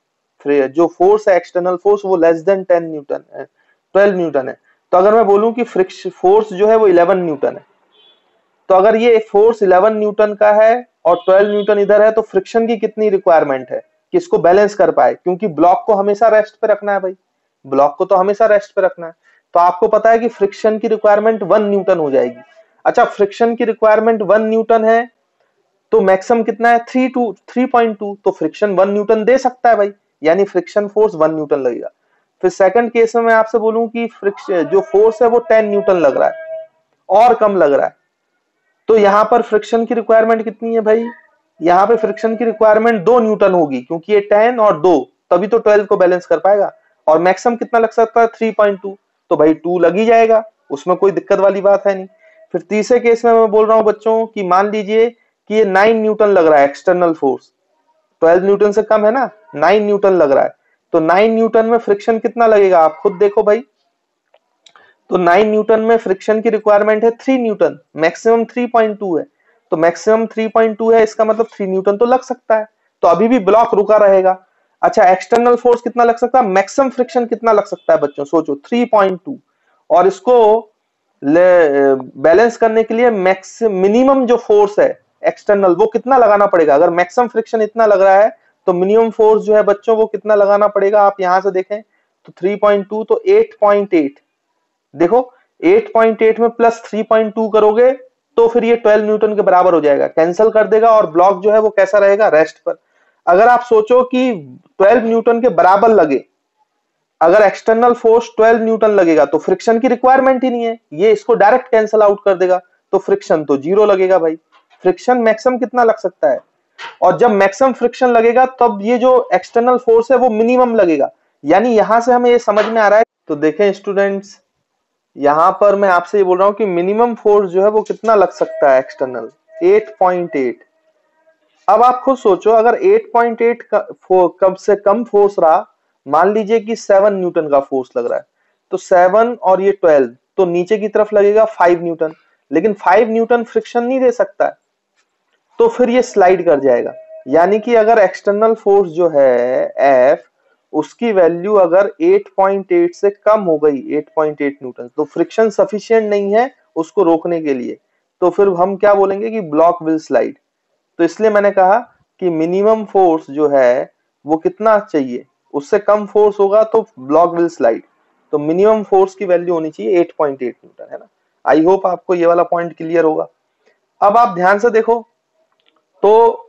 फिर जो फोर्स है एक्सटर्नल फोर्स वो लेस देन 10 न्यूटन है, 12 न्यूटन है। तो अगर मैं बोलूं कि फ्रिक्शन फोर्स जो है वो 11 न्यूटन है, तो अगर ये फोर्स 11 न्यूटन का है और 12 न्यूटन इधर है, तो फ्रिक्शन की कितनी रिक्वायरमेंट है कि इसको बैलेंस कर पाए, क्योंकि ब्लॉक को हमेशा रेस्ट पे रखना है भाई, ब्लॉक को तो हमेशा रेस्ट पे रखना है। तो आपको पता है कि फ्रिक्शन की रिक्वायरमेंट 1 न्यूटन हो जाएगी। अच्छा, फ्रिक्शन की रिक्वायरमेंट 1 न्यूटन है तो मैक्सिमम कितना है 3.2, तो फ्रिक्शन 1 न्यूटन दे सकता है भाई, यानी फ्रिक्शन फोर्स 1 न्यूटन लगेगा। फिर सेकंड केस में मैं आपसे बोलूं कि फ्रिक्शन जो फोर्स है वो 10 न्यूटन लग रहा है और कम लग रहा है, तो यहां पर फ्रिक्शन की रिक्वायरमेंट कितनी है भाई, यहाँ पे फ्रिक्शन की रिक्वायरमेंट 2 न्यूटन होगी, क्योंकि ये 10 और 2 तभी तो 12 को बैलेंस कर पाएगा। और मैक्सिमम कितना लग सकता है 3.2, तो भाई 2 लग ही जाएगा, उसमें कोई दिक्कत वाली बात है नहीं। फिर तीसरे केस में मैं बोल रहा हूं बच्चों कि मान लीजिए कि ये 9 न्यूटन लग रहा है एक्सटर्नल फोर्स, 12 न्यूटन से कम है ना, 9 न्यूटन लग रहा है। तो 9 न्यूटन में फ्रिक्शन कितना लगेगा आप खुद देखो भाई। तो 9 न्यूटन में फ्रिक्शन की रिक्वायरमेंट है 3 न्यूटन, मैक्सिमम 3.2 है। तो मैक्सिमम 3.2 है, इसका मतलब 3 न्यूटन तो लग सकता है, तो अभी भी ब्लॉक रुका रहेगा। अच्छा, एक्सटर्नल फोर्स कितना लग सकता है, मैक्सिमम फ्रिक्शन कितना लग सकता है बच्चों, सोचो 3.2, और इसको बैलेंस करने के लिए मिनिमम जो फोर्स है एक्सटर्नल वो कितना लगाना पड़ेगा। अगर मैक्सिमम फ्रिक्शन इतना लग रहा है तो मिनिमम फोर्स जो है बच्चों वो कितना लगाना पड़ेगा, आप यहां से देखें तो 3.2 तो 8.8, देखो 8.8 में प्लस 3.2 करोगे तो फिर ये 12 न्यूटन के बराबर हो जाएगा, कैंसिल कर देगा, और ब्लॉक जो है वो कैसा रहेगा, रेस्ट पर। अगर आप सोचो कि 12 न्यूटन के बराबर लगे, अगर एक्सटर्नल फोर्स 12 न्यूटन लगेगा तो फ्रिक्शन की रिक्वायरमेंट ही नहीं है, ये इसको डायरेक्ट कैंसिल आउट कर देगा, तो फ्रिक्शन तो 0 लगेगा भाई। फ्रिक्शन मैक्सिमम कितना लग सकता है, और जब मैक्सिमम फ्रिक्शन लगेगा तब ये जो एक्सटर्नल फोर्स है वो मिनिमम लगेगा, यानी यहां से हमें ये समझ में आ रहा है। तो देखें स्टूडेंट्स, यहां पर मैं आपसे ये बोल रहा हूं कि मिनिमम फोर्स जो है वो कितना लग सकता है एक्सटर्नल, 8.8। अब आप खुद सोचो, अगर 8.8 कम से कम फोर्स रहा, मान लीजिए कि 7 न्यूटन का फोर्स लग रहा है, तो 7 और ये 12 तो नीचे की तरफ लगेगा 5 न्यूटन, लेकिन 5 न्यूटन फ्रिक्शन नहीं दे सकता है, तो फिर ये स्लाइड कर जाएगा। यानी कि अगर एक्सटर्नल फोर्स जो है एफ, उसकी वैल्यू अगर 8.8 से कम हो गई, 8.8 न्यूटन, तो फ्रिक्शन सफिशिएंट नहीं है उसको रोकने के लिए, तो फिर हम क्या बोलेंगे कि ब्लॉक विल स्लाइड। तो इसलिए मैंने कहा कि मिनिमम फोर्स जो है वो कितना चाहिए, उससे कम फोर्स होगा तो ब्लॉक विल स्लाइड, तो मिनिमम फोर्स की वैल्यू होनी चाहिए 8.8 न्यूटन, है ना। आई होप आपको ये वाला पॉइंट क्लियर होगा। अब आप ध्यान से देखो, तो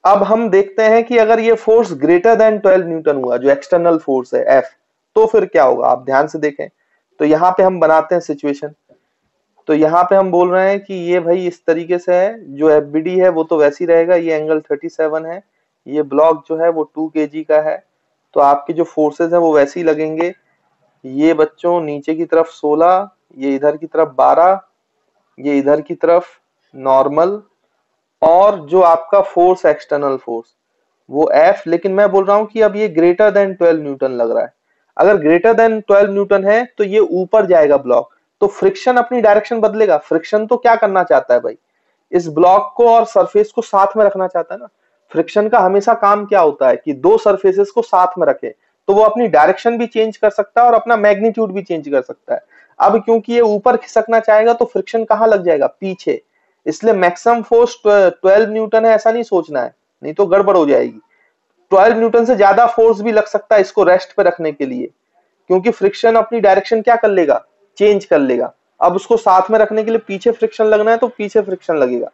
अब हम देखते हैं कि अगर ये फोर्स ग्रेटर देन 12 न्यूटन हुआ, जो एक्सटर्नल फोर्स है एफ, तो फिर क्या होगा, आप ध्यान से देखें। तो यहाँ पे हम बनाते हैं सिचुएशन, तो यहाँ पे हम बोल रहे हैं कि ये भाई इस तरीके से है, जो एफबीडी है वो तो वैसी रहेगा, ये एंगल 37 है, ये ब्लॉक जो है वो 2 kg का है, तो आपके जो फोर्सेस है वो वैसे ही लगेंगे। ये बच्चों नीचे की तरफ 16, ये इधर की तरफ 12, ये इधर की तरफ नॉर्मल, और जो आपका फोर्स एक्सटर्नल फोर्स वो F, लेकिन मैं बोल रहा हूं कि अब ये ग्रेटर देन 12 न्यूटन लग रहा है। अगर ग्रेटर देन 12 न्यूटन है तो ये ऊपर जाएगा ब्लॉक, तो फ्रिक्शन अपनी डायरेक्शन बदलेगा। फ्रिक्शन तो क्या करना चाहता है भाई, इस ब्लॉक को और सरफेस को साथ में रखना चाहता है ना। फ्रिक्शन का हमेशा काम क्या होता है कि दो सरफेसेस को साथ में रखे, तो वो अपनी डायरेक्शन भी चेंज कर सकता है और अपना मैग्नीट्यूड भी चेंज कर सकता है। अब क्योंकि ये ऊपर खिसकना चाहेगा तो फ्रिक्शन कहां लग जाएगा, पीछे। इसलिए मैक्सिमम फोर्स 12 न्यूटन है ऐसा नहीं सोचना है, नहीं तो गड़बड़ हो जाएगी। 12 न्यूटन से ज्यादा फोर्स भी लग सकता है इसको रेस्ट पे रखने के लिए, क्योंकि फ्रिक्शन अपनी डायरेक्शन क्या कर लेगा, चेंज कर लेगा। अब उसको साथ में रखने के लिए पीछे फ्रिक्शन लगना है तो पीछे फ्रिक्शन लगेगा।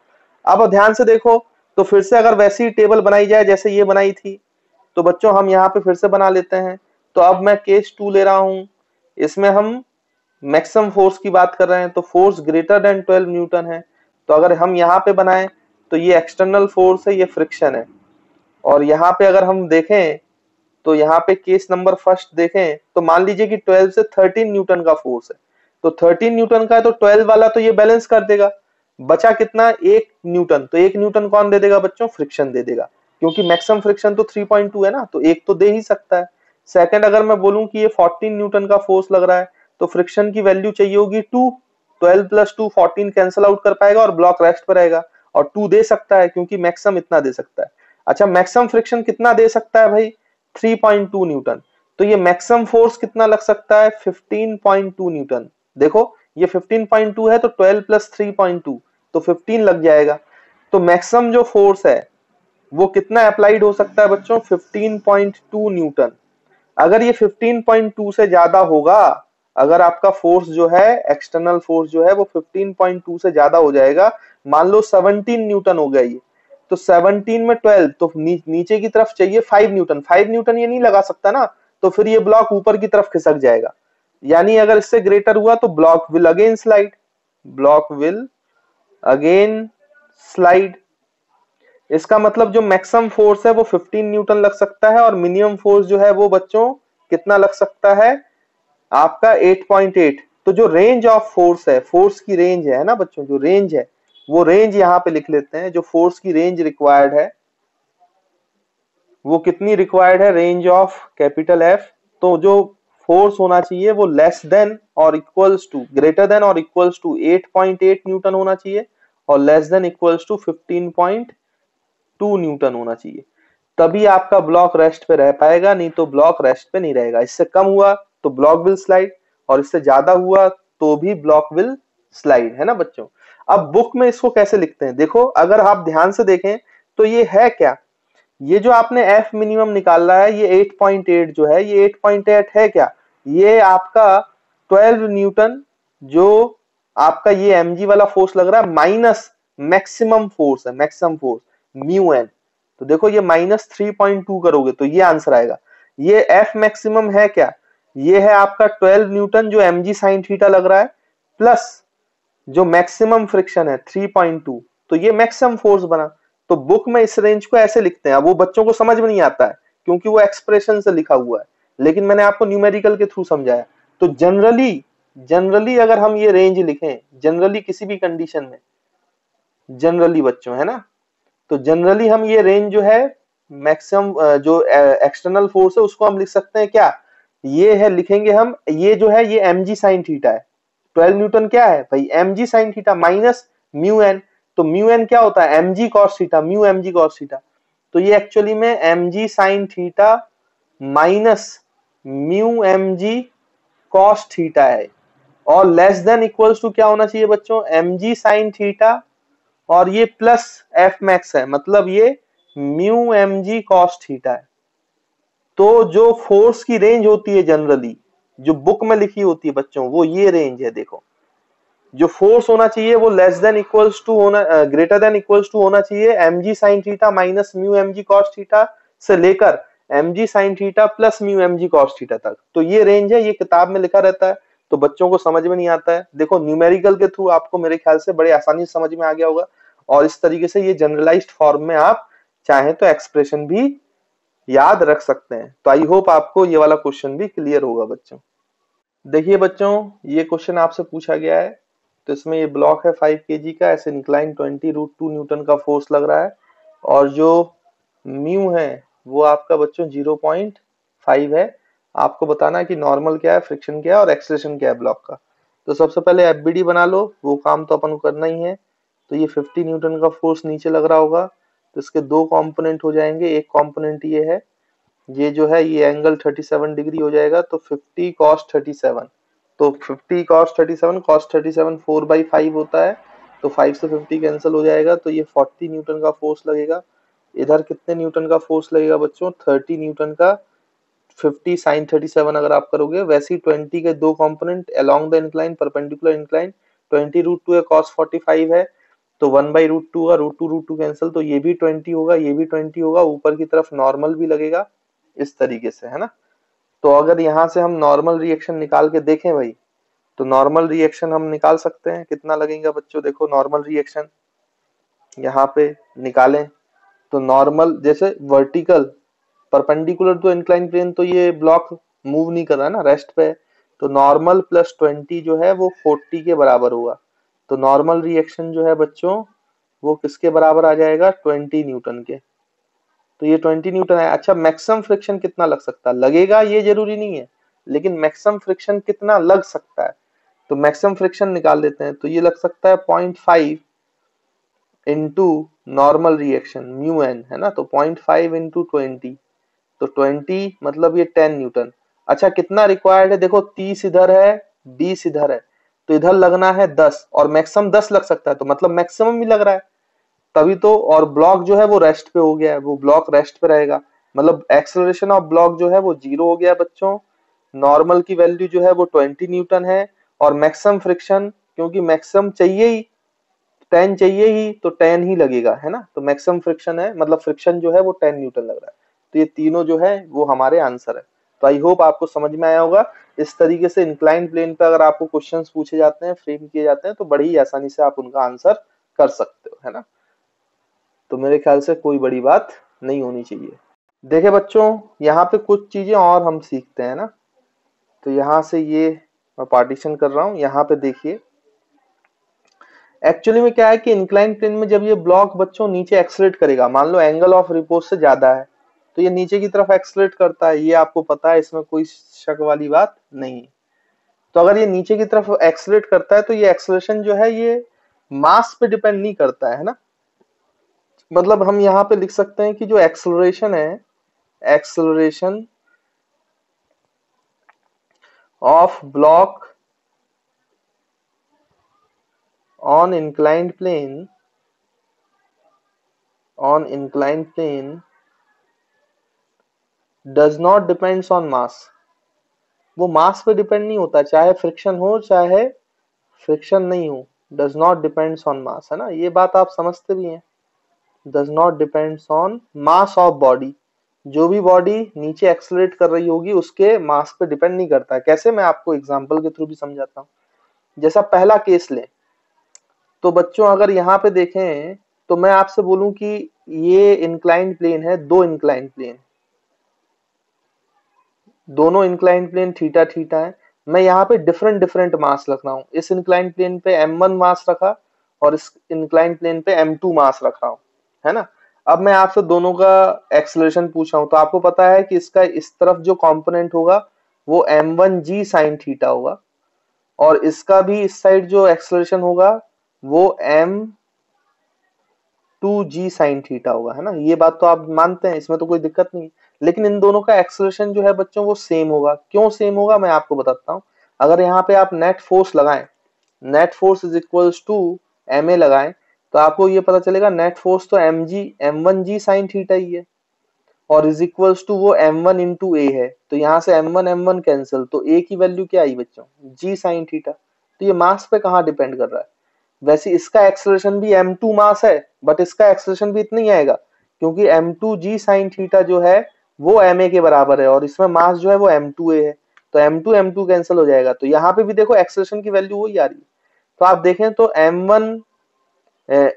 अब ध्यान से देखो, तो फिर से अगर वैसी ही टेबल बनाई जाए जैसे ये बनाई थी, तो बच्चों हम यहाँ पे फिर से बना लेते हैं। तो अब मैं केस 2 ले रहा हूं, इसमें हम मैक्सिमम फोर्स की बात कर रहे हैं, तो फोर्स ग्रेटर देन 12 न्यूटन है। तो अगर हम यहाँ पे बनाएं तो ये एक्सटर्नल फोर्स है, ये फ्रिक्शन है। और यहाँ पे अगर हम देखें तो यहाँ पे केस नंबर फर्स्ट देखें तो मान लीजिए कि 12 से 13 न्यूटन का फोर्स है, तो 13 न्यूटन का है तो 12 वाला तो ये बैलेंस कर देगा। बचा कितना, 1 न्यूटन, तो 1 न्यूटन कौन दे देगा बच्चों, फ्रिक्शन दे देगा, क्योंकि मैक्सिमम फ्रिक्शन तो 3.2 है ना, तो एक तो दे ही सकता है। सेकंड, अगर मैं बोलूं कि ये 14 न्यूटन का फोर्स लग रहा है तो फ्रिक्शन की वैल्यू चाहिए होगी 2। 12 प्लस 2 14 कैंसिल आउट कर पाएगा और ब्लॉक रेस्ट पर रहेगा, और 2 दे सकता है क्योंकि मैक्सिमम इतना दे सकता है। अच्छा, मैक्सिमम फ्रिक्शन कितना दे सकता है भाई, 3.2 न्यूटन। तो ये मैक्सिमम फोर्स कितना लग सकता है, 15.2 न्यूटन। देखो ये 15.2 है तो 12 प्लस 3.2 तो 15 लग जाएगा। तो मैक्सिमम जो फोर्स है वो कितना अप्लाइड हो सकता है बच्चों, 15.2 न्यूटन। अगर ये 15.2 से ज्यादा होगा, अगर आपका फोर्स जो है एक्सटर्नल फोर्स जो है वो 15.2 से ज्यादा हो जाएगा, मान लो 17 न्यूटन हो गया ये, तो 17 में 12 तो नीचे की तरफ चाहिए 5 न्यूटन। 5 न्यूटन ये नहीं लगा सकता ना, तो फिर ये ब्लॉक ऊपर की तरफ खिसक जाएगा। यानी अगर इससे ग्रेटर हुआ तो block will again slide, block will again slide. इसका मतलब जो मैक्सिमम फोर्स है वो 15 न्यूटन लग सकता है, और मिनिमम फोर्स जो है वो बच्चों कितना लग सकता है आपका 8.8। तो जो रेंज ऑफ फोर्स है, फोर्स की रेंज है ना बच्चों, जो रेंज है वो रेंज यहाँ पे लिख लेते हैं। जो फोर्स की रेंज रिक्वायर्ड है वो कितनी रिक्वायर्ड है, रेंज ऑफ कैपिटल एफ। तो जो फोर्स होना चाहिए वो लेस देन और इक्वल्स टू, ग्रेटर देन और इक्वल्स टू 8.8 न्यूटन होना चाहिए, और less than equals to 15.2 newton होना चाहिए। तभी आपका ब्लॉक रेस्ट पे रह पाएगा, नहीं तो ब्लॉक रेस्ट पे नहीं रहेगा। इससे कम हुआ तो ब्लॉक विल स्लाइड, और इससे ज्यादा हुआ तो भी ब्लॉक विल स्लाइड, है ना बच्चों। अब बुक में इसको कैसे लिखते हैं, देखो अगर आप ध्यान से देखें तो ये है क्या, ये जो आपने एफ मिनिमम निकाला है ये 8.8 जो है, ये 8.8 है क्या, ये आपका 12 न्यूटन जो आपका ये एमजी वाला फोर्स लग रहा है, माइनस मैक्सिमम फोर्स है, मैक्सिमम फोर्स म्यू एन। तो देखो ये माइनस 3.2 करोगे तो ये आंसर आएगा। ये एफ मैक्सिमम है क्या, ये है आपका 12 न्यूटन जो एमजी साइन थीटा लग रहा है, प्लस जो मैक्सिमम फ्रिक्शन है 3.2, तो ये मैक्सिमम फोर्स बना। तो बुक में इस रेंज को ऐसे लिखते हैं। अब वो बच्चों को समझ में नहीं आता है क्योंकि वो एक्सप्रेशन से लिखा हुआ है, लेकिन मैंने आपको न्यूमेरिकल के थ्रू समझाया। तो जनरली अगर हम ये रेंज लिखें, जनरली किसी भी कंडीशन में, जनरली बच्चों, है ना, तो जनरली हम ये रेंज जो है मैक्सिमम जो एक्सटर्नल फोर्स है उसको हम लिख सकते हैं क्या, ये है, लिखेंगे हम, ये जो है ये mg साइन थीटा है। 12 न्यूटन क्या है भाई, mg sine theta minus mu n. तो म्यू एन क्या होता है, mg cos theta, mu mg cos theta. तो ये एक्चुअली में mg sine theta minus mu mg cos theta है, और लेस देन इक्वल्स टू क्या होना चाहिए बच्चों, mg साइन थीटा, और ये प्लस एफ मैक्स है, मतलब ये म्यू mg cos थीटा है। तो जो फोर्स की रेंज होती है जनरली, जो बुक में लिखी होती है बच्चों, वो ये रेंज है। देखो जो फोर्स होना चाहिए वो लेस देन इक्वल्स टू होना, ग्रेटर देन इक्वल्स टू होना चाहिए mg sine theta minus mu mg cos theta से लेकर mg sine theta plus mu mg cos theta तक। तो ये रेंज है, ये किताब में लिखा रहता है, तो बच्चों को समझ में नहीं आता है। देखो न्यूमेरिकल के थ्रू आपको मेरे ख्याल से बड़े आसानी से समझ में आ गया होगा, और इस तरीके से ये जनरलाइज्ड फॉर्म में आप चाहें तो एक्सप्रेशन भी याद रख सकते हैं। तो आई होप आपको ये वाला क्वेश्चन भी क्लियर होगा बच्चों। देखिए बच्चों, ये क्वेश्चन आपसे पूछा गया है तो इसमें ये ब्लॉक है 5 kg का, ऐसे इंक्लाइन 20√2 न्यूटन का फोर्स लग रहा है, और जो म्यू है वो आपका बच्चों 0.5 है। आपको बताना है कि नॉर्मल क्या है, फ्रिक्शन क्या है और एक्सेलरेशन क्या है ब्लॉक का। तो सबसे पहले एफबीडी बना लो, वो काम तो अपन को करना ही है। तो ये 50 न्यूटन का फोर्स नीचे लग रहा होगा, तो इसके दो कंपोनेंट हो जाएंगे। एक कंपोनेंट ये है, ये जो है ये एंगल 37 डिग्री हो जाएगा, तो 50 cos 37, तो 50 cos 37 4/5 होता है, तो 5 से 50 कैंसिल हो जाएगा, तो ये 40 न्यूटन का फोर्स लगेगा। इधर कितने न्यूटन का फोर्स लगेगा बच्चों, 30 न्यूटन का। 50 sin 37 अगर आप करोगे, वैसे ही 20 के दो component along the incline, perpendicular incline, 20√2 है, cos 45 है, तो 1/√2 का √2 कैंसिल, तो ये भी 20 होगा, ये भी 20 होगा, ऊपर की तरफ नॉर्मल भी लगेगा इस तरीके से, है ना। तो अगर यहाँ से हम नॉर्मल रिएक्शन निकाल के देखें भाई, तो नॉर्मल रिएक्शन हम निकाल सकते हैं, कितना लगेगा बच्चों, देखो नॉर्मल रिएक्शन यहाँ पे निकालें तो नॉर्मल, जैसे vertical perpendicular to incline plane, तो ये ब्लॉक मूव नहीं कर रहा है ना, रेस्ट पे है, तो नॉर्मल प्लस 20 जो है वो 40 के बराबर होगा। तो नॉर्मल रिएक्शन जो है बच्चों वो किसके बराबर आ जाएगा, 20 न्यूटन के। तो ये 20 न्यूटन है। अच्छा, मैक्सिमम फ्रिक्शन कितना लग सकता है, लगेगा ये जरूरी नहीं है, लेकिन मैक्सिमम फ्रिक्शन कितना लग सकता है, तो मैक्सिमम फ्रिक्शन निकाल लेते हैं। तो ये लग सकता है 0.5 into normal reaction mu n, है ना, तो 0.5 इंटू 20, तो 20 मतलब ये 10 न्यूटन। अच्छा, कितना रिक्वायर्ड है, देखो 30 इधर है, 20 इधर है, तो इधर लगना है 10, और मैक्सिमम 10 लग सकता है, तो मतलब मैक्सिमम भी लग रहा है तभी तो। और ब्लॉक जो है वो रेस्ट पे हो गया है, वो ब्लॉक रेस्ट पे रहेगा, मतलब एक्सेलरेशन ऑफ ब्लॉक जो है वो 0 हो गया बच्चों। नॉर्मल की वैल्यू जो है वो 20 न्यूटन है, और मैक्सिमम फ्रिक्शन, क्योंकि मैक्सिमम चाहिए ही, 10 चाहिए ही, तो 10 ही लगेगा, है ना। तो मैक्सिमम फ्रिक्शन है, मतलब फ्रिक्शन जो है वो 10 न्यूटन लग रहा है। तो ये तीनों जो है वो हमारे आंसर है। तो आई होप आपको समझ में आया होगा। इस तरीके से इंक्लाइन प्लेन पे अगर आपको क्वेश्चंस पूछे जाते हैं, फ्रेम किए जाते हैं, तो बड़ी ही आसानी से आप उनका आंसर कर सकते हो, है ना। तो मेरे ख्याल से कोई बड़ी बात नहीं होनी चाहिए। देखे बच्चों, यहाँ पे कुछ चीजें और हम सीखते हैं ना। तो यहाँ से ये मैं पार्टीशन कर रहा हूँ, यहाँ पे देखिए एक्चुअली में क्या है कि इंक्लाइन प्लेन में जब ये ब्लॉक बच्चों नीचे एक्सलेट करेगा, मान लो एंगल ऑफ रिपोज से ज्यादा है, तो ये नीचे की तरफ एक्सलेट करता है, ये आपको पता है, इसमें कोई शक वाली बात नहीं। तो अगर ये नीचे की तरफ एक्सलेट करता है, तो ये एक्सलेशन जो है ये मास पे डिपेंड नहीं करता है ना। मतलब हम यहाँ पे लिख सकते हैं कि जो एक्सेलरेशन है, acceleration of block on inclined plane does not depends on mass। वो मास पे डिपेंड नहीं होता, चाहे फ्रिक्शन हो चाहे फ्रिक्शन नहीं हो, does not depends on mass, है ना। ये बात आप समझते भी हैं, does not depends on mass of body। जो भी बॉडी नीचे एक्सलेट कर रही होगी उसके मास पे डिपेंड नहीं करता है। कैसे, मैं आपको एग्जांपल के थ्रू भी समझाता हूँ। जैसा पहला केस लें, तो बच्चों अगर यहाँ पे देखें, तो मैं आपसे बोलूं कि ये इंक्लाइंड प्लेन है, दो इंक्लाइंड प्लेन, दोनों इंक्लाइंड प्लेन थीटा थीटा है। मैं यहाँ पे डिफरेंट डिफरेंट मास रख रहा हूँ। इस इंक्लाइंड प्लेन पे m1 मास रखा और इस इंक्लाइंड प्लेन पे m2 मास रखा हूँ, है ना। अब मैं आपसे दोनों का एक्सेलरेशन पूछा हूँ, तो आपको पता है कि इसका इस तरफ जो कंपोनेंट होगा वो m1g sin थीटा होगा, और इसका भी इस साइड जो एक्सेलरेशन होगा वो m2g sin थीटा होगा, है ना। ये बात तो आप मानते हैं, इसमें तो कोई दिक्कत नहीं। लेकिन इन दोनों का एक्सेलरेशन जो है बच्चों वो सेम होगा। क्यों सेम होगा, मैं आपको बताता हूँ। अगर यहाँ पे आप नेट फोर्स लगाएं, net force is equals to ma लगाएं, तो आपको ये पता चलेगा नेट फोर्स तो m1g sin थीटा ही है, और इज इक्वल्स टू वो m1 इंटू ए है। तो यहाँ से m1 कैंसिल, तो a की वैल्यू क्या आई बच्चों, g sin थीटा। तो ये मास पे कहाँ डिपेंड कर रहा है। वैसे इसका एक्सेलरेशन भी m2 मास है, बट इसका एक्सेलरेशन भी इतना ही आएगा, क्योंकि m2g sin थीटा जो है वो ma के बराबर है, और इसमें मास जो है वो m2a है, तो m2 कैंसिल हो जाएगा। तो यहाँ पे भी देखो एक्सेलरेशन की वैल्यू वही आ रही है। तो आप देखें तो m1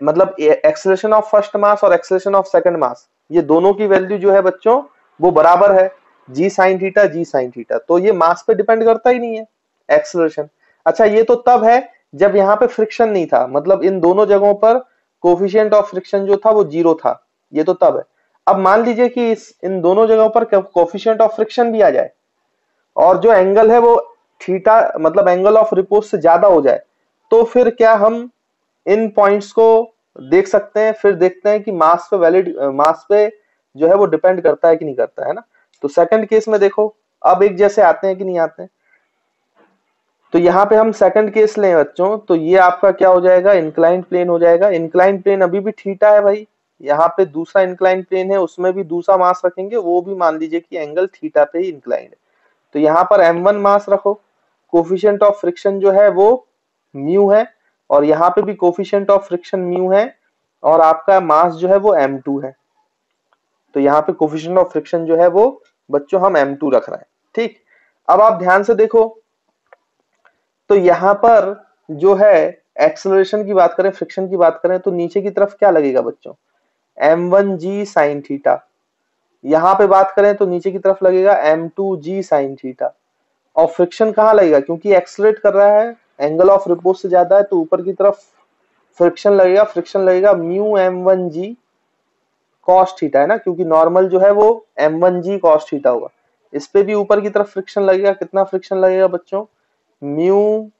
मतलब एक्सेलरेशन ऑफ फर्स्ट मास और एक्सेलरेशन ऑफ सेकंड मास, ये दोनों की वैल्यू जो है बच्चों वो बराबर है, g sin थीटा। तो ये मास पे डिपेंड करता ही नहीं है एक्सेलरेशन। अच्छा, ये तो तब है जब यहाँ पे फ्रिक्शन नहीं था, मतलब इन दोनों जगहों पर कोफिशिएंट ऑफ फ्रिक्शन जो था वो 0 था, ये तो तब है। अब मान लीजिए कि इन दोनों जगहों पर कोफिशिएंट ऑफ फ्रिक्शन भी आ जाए और जो एंगल है वो थीटा मतलब एंगल ऑफ रिपोज से ज्यादा हो जाए, तो फिर क्या हम इन पॉइंट्स को देख सकते हैं, फिर देखते हैं कि मास पे जो है वो डिपेंड करता है कि नहीं करता है ना। तो सेकंड केस में देखो, अब एक जैसे आते हैं कि नहीं आते हैं। तो यहाँ पे हम सेकंड केस लें बच्चों, तो ये आपका क्या हो जाएगा, इंक्लाइंड प्लेन हो जाएगा। इंक्लाइंड प्लेन अभी भी थीटा है भाई, यहाँ पे दूसरा इंक्लाइंड प्लेन है, उसमें भी दूसरा मास रखेंगे, वो भी मान लीजिए कि एंगल थीटा पे ही इंक्लाइंड है। तो यहाँ पर m1 मास रखो, कोफिशिएंट ऑफ फ्रिक्शन जो है वो म्यू है, और यहाँ पे भी कोफिशिएंट ऑफ फ्रिक्शन म्यू है, और आपका मास जो है वो m2 है। तो यहाँ पे कोफिशिएंट ऑफ फ्रिक्शन जो है वो बच्चों हम m2 रख रहे हैं, ठीक। अब आप ध्यान से देखो, तो यहाँ पर जो है एक्सेलरेशन की बात करें, फ्रिक्शन की बात करें, तो नीचे की तरफ क्या लगेगा बच्चों, m1g साइन थीटा। यहाँ पे बात करें तो नीचे की तरफ लगेगा m2g साइन थीटा। और फ्रिक्शन कहाँ लगेगा, क्योंकि एक्सेलरेट कर रहा है, एंगल ऑफ रिपोज से ज्यादा है, तो ऊपर की तरफ फ्रिक्शन लगेगा, फ्रिक्शन लगेगा म्यू m1g कॉस थीटा, है ना, क्योंकि नॉर्मल जो है वो m1g कॉस थीटा होगा। इस पे भी ऊपर की तरफ फ्रिक्शन लगेगा, कितना फ्रिक्शन लगेगा बच्चों, म्यू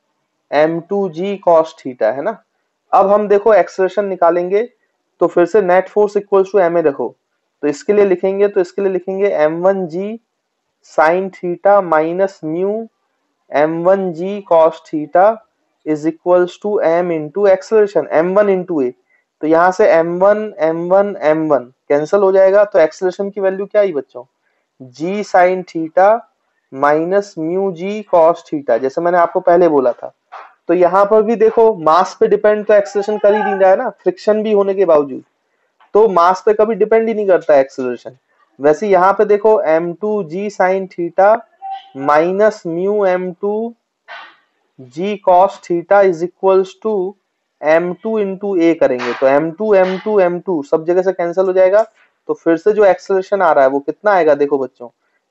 m2g कॉस थीटा, है ना। अब हम देखो एक्सेलरेशन निकालेंगे, तो फिर से net force equals to ma रखो, तो इसके लिए लिखेंगे, m1g sine theta minus mu m1g cos theta is equals to m into acceleration m1 into a। तो यहाँ से m1 m1 m1 कैंसिल हो जाएगा, तो एक्सेलरेशन की वैल्यू क्या आई बच्चों, g sine theta minus mu G cos theta, जैसे मैंने आपको पहले बोला था। तो यहाँ पर भी देखो मास पे डिपेंड तो एक्सेलरेशन कर ही नहीं रहा है ना, फ्रिक्शन भी होने के बावजूद, तो मास पे कभी डिपेंड ही नहीं करता है एक्सेलरेशन। वैसे यहाँ पे देखो m2g sine theta minus mu m2g cos theta is equals to m2 into a करेंगे, तो m2 m2 m2 सब जगह से कैंसिल हो जाएगा। तो फिर से जो एक्सेलरेशन आ रहा है वो कितना आएगा, देखो बच्चों,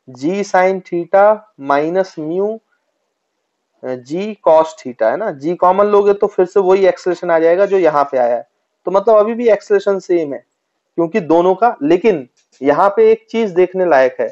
g sine theta minus mu G cos theta, है ना, जी कॉमन लोगे तो फिर से वही एक्सेलरेशन आ जाएगा जो यहाँ पे आया है। तो मतलब अभी भी एक्सेलरेशन सेम है क्योंकि दोनों का, लेकिन यहाँ पे एक चीज देखने लायक है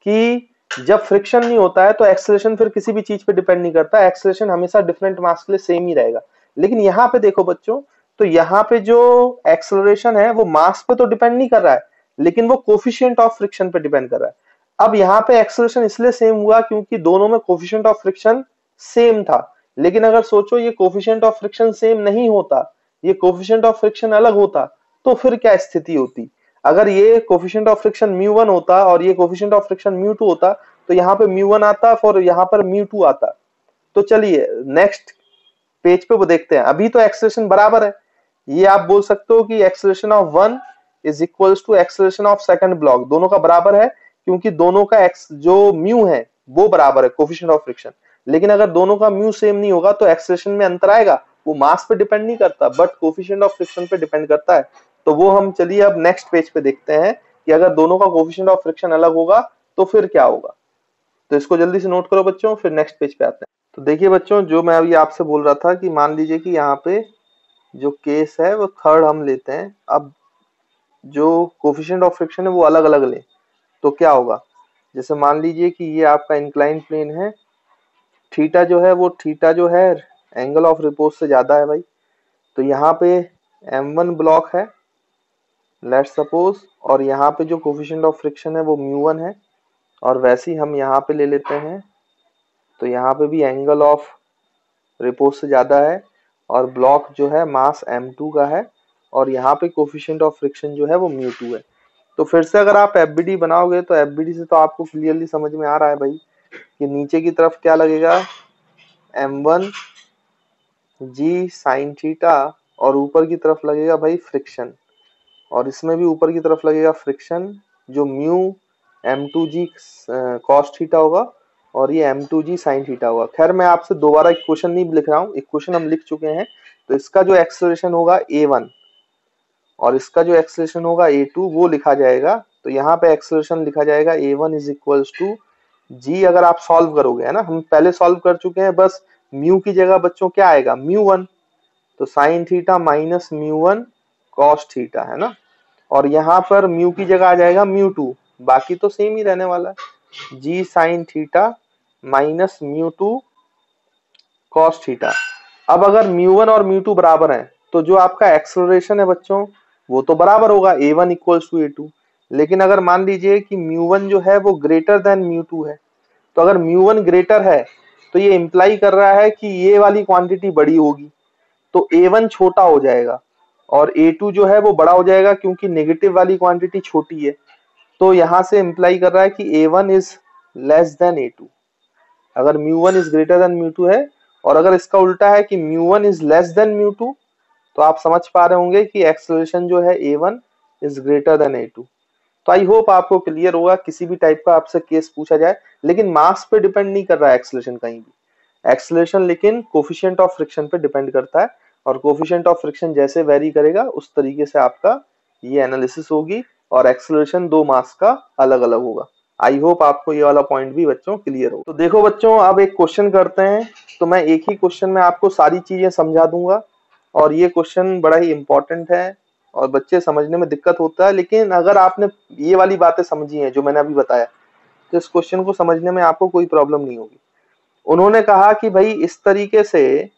कि जब फ्रिक्शन नहीं होता है तो एक्सेलरेशन फिर किसी भी चीज पे डिपेंड नहीं करता, एक्सेलरेशन हमेशा डिफरेंट मास के लिए सेम ही रहेगा। लेकिन यहाँ पे देखो बच्चों, तो यहाँ पे जो एक्सेलरेशन है वो मास पे तो डिपेंड नहीं कर रहा है, लेकिन वो कोफिशिएंट ऑफ फ्रिक्शन पे डिपेंड कर रहा है। अब यहाँ पे एक्सेलरेशन इसलिए सेम हुआ क्योंकि दोनों में कोफिशिएंट ऑफ फ्रिक्शन सेम था। लेकिन अगर सोचो ये कोफिशिएंट ऑफ फ्रिक्शन सेम नहीं होता, ये कोफिशिएंट ऑफ फ्रिक्शन अलग होता, तो फिर क्या स्थिति होती, अगर ये कोफिशिएंट ऑफ फ्रिक्शन म्यू1 होता और ये कोफिशिएंट ऑफ फ्रिक्शन म्यू2 होता, तो यहाँ पे म्यू1 आता और यहाँ पर म्यू2 आता। तो चलिए नेक्स्ट पेज पे वो देखते हैं। अभी तो एक्सेलरेशन बराबर है, ये आप बोल सकते हो कि acceleration of one is equals to acceleration of second block, दोनों का बराबर है क्योंकि दोनों का एक्स जो म्यू है वो बराबर है कोफिशिएंट ऑफ फ्रिक्शन। लेकिन अगर दोनों का म्यू सेम नहीं होगा तो एक्सेलरेशन में अंतर आएगा, वो मास पे डिपेंड नहीं करता बट कोफिशिएंट ऑफ फ्रिक्शन पे डिपेंड करता है। तो वो हम चलिए अब नेक्स्ट पेज पे देखते हैं कि अगर दोनों का कोफिशिएंट ऑफ फ्रिक्शन अलग होगा तो फिर क्या होगा। तो इसको जल्दी से नोट करो बच्चों, फिर नेक्स्ट पेज पे आते हैं। तो देखिए बच्चों, जो मैं अभी आपसे बोल रहा था कि मान लीजिए कि यहाँ पे जो केस है वो थर्ड हम लेते हैं। अब जो कोफिशिएंट ऑफ फ्रिक्शन है वो अलग अलग ले, तो क्या होगा, जैसे मान लीजिए कि ये आपका इंक्लाइन प्लेन है, थीटा जो है वो थीटा जो है एंगल ऑफ रिपोज से ज्यादा है भाई। तो यहाँ पे m1 ब्लॉक है लेट्स सपोज, और यहाँ पे जो कोफिशिएंट ऑफ फ्रिक्शन है वो म्यू1 है, और वैसे ही हम यहाँ पे ले लेते हैं, तो यहाँ पे भी एंगल ऑफ रिपोज से ज्यादा है और ब्लॉक जो है मास m2 का है, और यहाँ पे कोफिशिएंट ऑफ फ्रिक्शन जो है वो म्यू2 है। तो फिर से अगर आप एफबीडी बनाओगे तो एफबीडी से तो आपको क्लियरली समझ में आ रहा है भाई कि नीचे की तरफ क्या लगेगा, m1 जी साइन थीटा, और ऊपर की तरफ लगेगा भाई फ्रिक्शन, और इसमें भी ऊपर की तरफ लगेगा फ्रिक्शन जो म्यू m2g कॉस थीटा होगा, और ये m2g साइन थीटा होगा। खैर मैं आपसे दोबारा एक क्वेश्चन नहीं लिख रहा हूँ, एक क्वेश्चन हम लिख चुके हैं। तो इसका जो एक्सेलरेशन होगा a1 और इसका जो एक्सेलरेशन होगा a2 वो लिखा जाएगा। तो यहाँ पे एक्सेलरेशन लिखा जाएगा a1 इज इक्वल्स टू जी, अगर आप सॉल्व करोगे, है ना, हम पहले सॉल्व कर चुके हैं, बस म्यू की जगह बच्चों क्या आएगा, म्यू 1, तो sine theta minus mu 1 cos theta, है ना। और यहाँ पर म्यू की जगह आ जाएगा म्यू 2, बाकी तो सेम ही रहने वाला है, G sine theta minus mu 2 cos theta. अब अगर म्यू 1 और म्यू 2 बराबर हैं तो जो आपका एक्सेलरेशन है बच्चों वो तो बराबर होगा, a1 इक्वल्स टू a2। लेकिन अगर मान लीजिए कि म्यू 1 जो है वो ग्रेटर देन म्यू 2 है, तो अगर म्यू 1 ग्रेटर है तो ये इंप्लाई कर रहा है कि ये वाली क्वांटिटी बड़ी होगी, तो a1 छोटा हो जाएगा और a2 जो है वो बड़ा हो जाएगा, क्योंकि नेगेटिव वाली क्वांटिटी छोटी है। तो यहां से इंप्लाई कर रहा है कि a1 is less then a2, अगर mu 1 is greater than mu 2 है। और अगर इसका उल्टा है कि mu 1 is less then mu 2, तो आप समझ पा रहे होंगे कि एक्सेलरेशन जो है a1 is greater than a2। तो आई होप आपको क्लियर होगा, किसी भी टाइप का आपसे केस पूछा जाए, लेकिन मास पे डिपेंड नहीं कर रहा है एक्सेलरेशन कहीं भी, एक्सेलरेशन लेकिन कोफिशिएंट ऑफ फ्रिक्शन पे डिपेंड करता है, और कोफिशिएंट ऑफ फ्रिक्शन जैसे वेरी करेगा उस तरीके से आपका ये एनालिसिस होगी, और एक्सेलरेशन दो मास का अलग अलग होगा। आई होप आपको ये वाला पॉइंट भी बच्चों क्लियर हो। तो देखो बच्चों, अब एक क्वेश्चन करते हैं, तो मैं एक ही क्वेश्चन में आपको सारी चीजें समझा दूंगा, और ये क्वेश्चन बड़ा ही इंपॉर्टेंट है और बच्चे समझने में दिक्कत होता है, लेकिन अगर आपने ये वाली बातें समझी हैं जो मैंने अभी बताया, तो इस क्वेश्चन को समझने में आपको कोई प्रॉब्लम नहीं होगी। उन्होंने कहा कि भाई इस तरीके से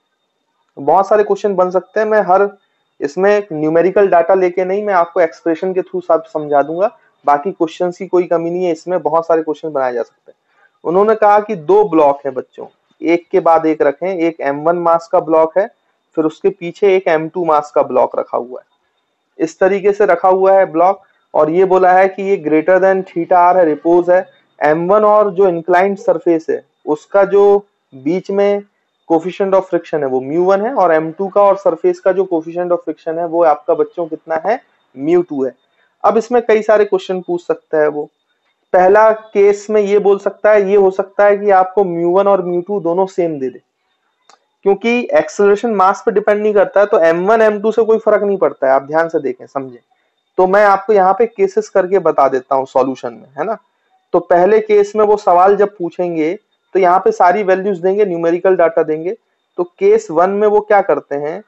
बहुत सारे क्वेश्चन बन सकते हैं, मैं हर इसमें न्यूमेरिकल डाटा लेके नहीं, मैं आपको एक्सप्रेशन के थ्रू सब समझा दूंगा, बाकी क्वेश्चंस की कोई कमी नहीं है, इसमें बहुत सारे क्वेश्चन बनाए जा सकते हैं। उन्होंने कहा कि दो ब्लॉक है बच्चों, एक के बाद एक रखें, एक m1 मास का ब्लॉक है, फिर उसके पीछे एक m2 मास का ब्लॉक रखा हुआ है, इस तरीके से रखा हुआ है ब्लॉक। और ये बोला है कि ये ग्रेटर देन थीटा आर है, रिपोज है। m1 और जो इंक्लाइंड सरफेस है उसका जो बीच में कोफिशिएंट ऑफ फ्रिक्शन है वो म्यू 1 है, और m2 का और सरफेस का जो कोफिशिएंट ऑफ फ्रिक्शन है वो आपका बच्चों कितना है, म्यू 2 है। अब इसमें कई सारे क्वेश्चन पूछ सकता है वो। पहला केस में ये बोल सकता है, ये हो सकता है कि आपको म्यू 1 और म्यू 2 दोनों सेम दे दे, क्योंकि एक्सेलरेशन मास पे डिपेंड नहीं करता है, तो m1 m2 से कोई फर्क नहीं पड़ता है, आप ध्यान से देखें समझें। तो मैं आपको यहाँ पे केसेस करके बता देता हूँ सॉल्यूशन में, है ना। तो पहले केस में वो सवाल जब पूछेंगे तो यहाँ पे सारी वैल्यूज देंगे, न्यूमेरिकल डाटा देंगे। तो केस 1 में वो क्या करते हैं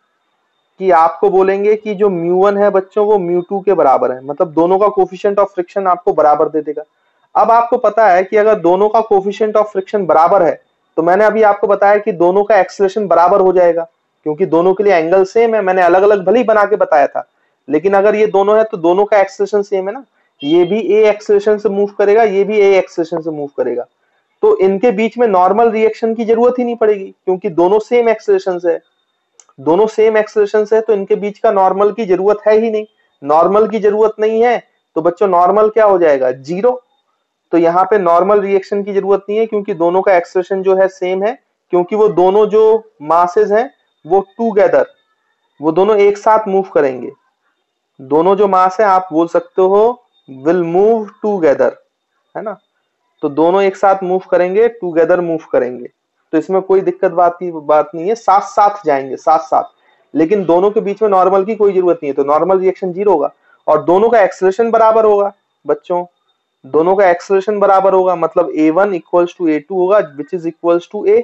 कि आपको बोलेंगे कि जो म्यू 1 है बच्चों वो म्यू 2 के बराबर है, मतलब दोनों का कोफिशिएंट ऑफ फ्रिक्शन आपको बराबर दे देगा। अब आपको पता है कि अगर दोनों का कोफिशिएंट ऑफ फ्रिक्शन बराबर है, तो मैंने अभी आपको बताया कि दोनों का एक्सेलरेशन बराबर हो जाएगा, क्योंकि दोनों के लिए एंगल सेम है। मैंने अलग अलग भले ही बना के बताया था, लेकिन अगर ये दोनों है तो दोनों का एक्सेलरेशन सेम है ना। ये भी ए एक्सेलरेशन से मूव करेगा, ये भी ए एक्सेलरेशन से मूव करेगा, तो इनके बीच में नॉर्मल रिएक्शन की जरूरत ही नहीं पड़ेगी, क्योंकि दोनों सेम एक्सेलरेशन से है। दोनों सेम एक्सेलरेशन से है तो इनके बीच का नॉर्मल की जरूरत है ही नहीं। नॉर्मल की जरूरत नहीं है तो बच्चों नॉर्मल क्या हो जाएगा, 0। तो यहाँ पे नॉर्मल रिएक्शन की जरूरत नहीं है, क्योंकि दोनों का एक्सेलरेशन जो है सेम है, क्योंकि वो दोनों जो मासेस हैं वो टूगेदर, वो दोनों एक साथ मूव करेंगे। दोनों जो मास है आप बोल सकते हो विल मूव टूगेदर, है ना। तो दोनों एक साथ मूव करेंगे, टूगेदर मूव करेंगे, तो इसमें कोई दिक्कत बात नहीं है, साथ साथ जाएंगे साथ साथ, लेकिन दोनों के बीच में नॉर्मल की कोई जरूरत नहीं है, तो नॉर्मल रिएक्शन 0 होगा। और दोनों का एक्सेलरेशन बराबर होगा बच्चों, दोनों का एक्सेलरेशन बराबर होगा, मतलब a1 इक्वल्स टू a2 होगा, which is equals to a।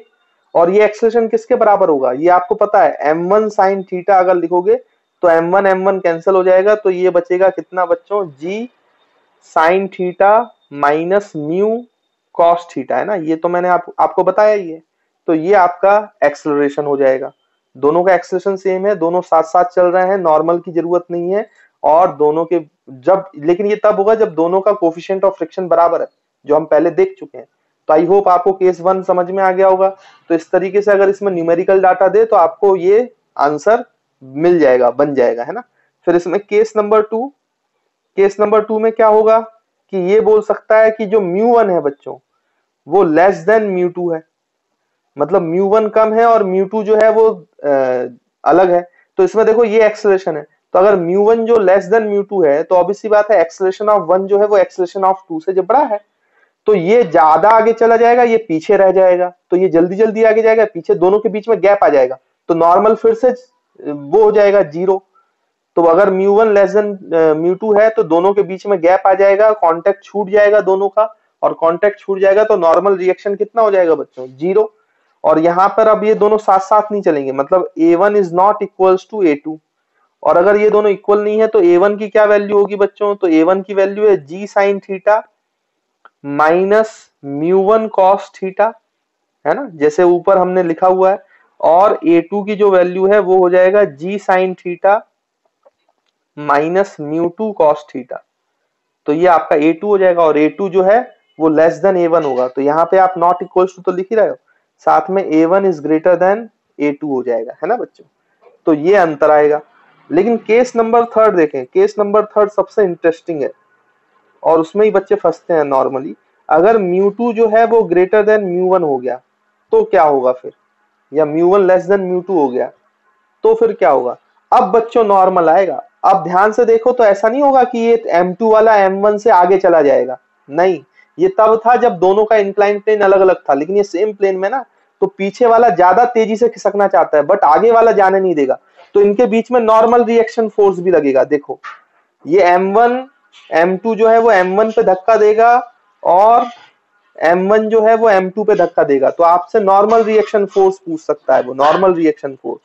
और ये एक्सेलरेशन किसके बराबर होगा, ये आपको पता है, m1 साइन थीटा अगर लिखोगे तो m1 m1 कैंसिल हो जाएगा, तो ये बचेगा कितना बच्चों, g sine theta minus mu cos theta, है ना। ये तो मैंने आपको बताया ही है। तो ये आपका एक्सेलरेशन हो जाएगा, दोनों का एक्सेलरेशन सेम है, दोनों साथ साथ चल रहे हैं, नॉर्मल की जरूरत नहीं है। और दोनों के जब, लेकिन ये तब होगा जब दोनों का कोफिशिएंट ऑफ फ्रिक्शन बराबर है, जो हम पहले देख चुके हैं। तो आई होप आपको केस 1 समझ में आ गया होगा। तो इस तरीके से अगर इसमें न्यूमेरिकल डाटा दे तो आपको ये आंसर मिल जाएगा, बन जाएगा, है ना। फिर इसमें केस नंबर 2, केस नंबर 2 में क्या होगा कि ये बोल सकता है कि जो म्यू 1 है बच्चों वो लेस देन म्यू 2 है, मतलब म्यू 1 कम है और म्यू 2 जो है वो अलग है। तो इसमें देखो ये एक्सेलरेशन है, तो अगर म्यू 1 जो लेस देन म्यू 2 है तो ऑब्वियस सी बात है एक्सेलरेशन ऑफ 1 जो है वो एक्सेलरेशन ऑफ 2 से जब बड़ा है, तो ये ज्यादा आगे चला जाएगा, ये पीछे रह जाएगा, तो ये जल्दी जल्दी आगे जाएगा, पीछे दोनों के बीच में गैप आ जाएगा, तो नॉर्मल फिर से वो हो जाएगा 0। तो अगर म्यू 1 लेस देन म्यू 2 है तो दोनों के बीच में गैप आ जाएगा, कांटेक्ट छूट जाएगा दोनों का, और कांटेक्ट छूट जाएगा तो नॉर्मल रिएक्शन कितना हो जाएगा बच्चों, 0। और यहाँ पर अब ये दोनों साथ साथ नहीं चलेंगे, मतलब A1 is not equals to A2। और अगर ये दोनों इक्वल नहीं है तो A1 की क्या वैल्यू होगी बच्चों, तो A1 की वैल्यू है G sin theta minus μ1 cos theta, है ना, जैसे ऊपर हमने लिखा हुआ है। और A2 की जो वैल्यू है वो हो जाएगा G sin theta minus μ2 cos theta. तो ये आपका A2 हो जाएगा, और A2 जो है वो लेस देन A1 होगा। तो यहाँ पे आप नॉट इक्वल्स टू तो लिख ही रहे हो, साथ में A1 is greater than A2 हो जाएगा, है ना बच्चों। तो ये अंतर आएगा। लेकिन केस नंबर थर्ड देखें, केस नंबर थर्ड सबसे इंटरेस्टिंग है और उसमें ही बच्चे फंसते हैं नॉर्मली। अगर μ2 जो है वो ग्रेटर देन μ1 हो गया तो क्या होगा फिर, या μ1 लेस देन μ2 हो गया तो फिर क्या होगा। अब बच्चों नॉर्मल आएगा। अब ध्यान से देखो तो ऐसा नहीं होगा कि ये M2 वाला M1 से आगे चला जाएगा, नहीं, ये तब था जब दोनों का इंक्लाइन प्लेन अलग अलग था। लेकिन ये सेम प्लेन में ना, तो पीछे वाला ज्यादा तेजी से खिसकना चाहता है बट आगे वाला जाने नहीं देगा, तो इनके बीच में नॉर्मल रिएक्शन फोर्स भी लगेगा। देखो ये M1 M2 जो है वो M1 पे धक्का देगा और M1 जो है वो M2 पे धक्का देगा। तो आपसे नॉर्मल रिएक्शन फोर्स पूछ सकता है वो, नॉर्मल रिएक्शन फोर्स।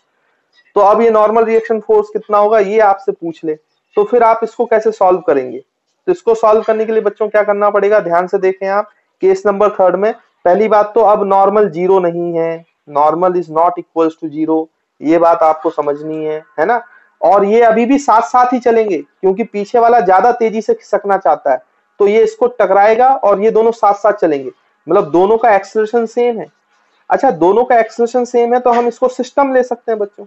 तो अब ये नॉर्मल रिएक्शन फोर्स कितना होगा ये आपसे पूछ ले, तो फिर आप इसको कैसे सॉल्व करेंगे। तो इसको सॉल्व करने के लिए बच्चों क्या करना पड़ेगा, ध्यान से देखें आप केस नंबर थर्ड में। पहली बात तो अब नॉर्मल जीरो नहीं है, normal is not equals to zero, ये बात आपको समझनी है ना। और ये अभी भी साथ साथ ही चलेंगे क्योंकि पीछे वाला ज्यादा तेजी से खिसकना चाहता है, तो ये इसको टकराएगा और ये दोनों साथ साथ चलेंगे, मतलब दोनों का एक्सेलरेशन सेम है। अच्छा, दोनों का एक्सेलरेशन सेम है तो हम इसको सिस्टम ले सकते हैं बच्चों।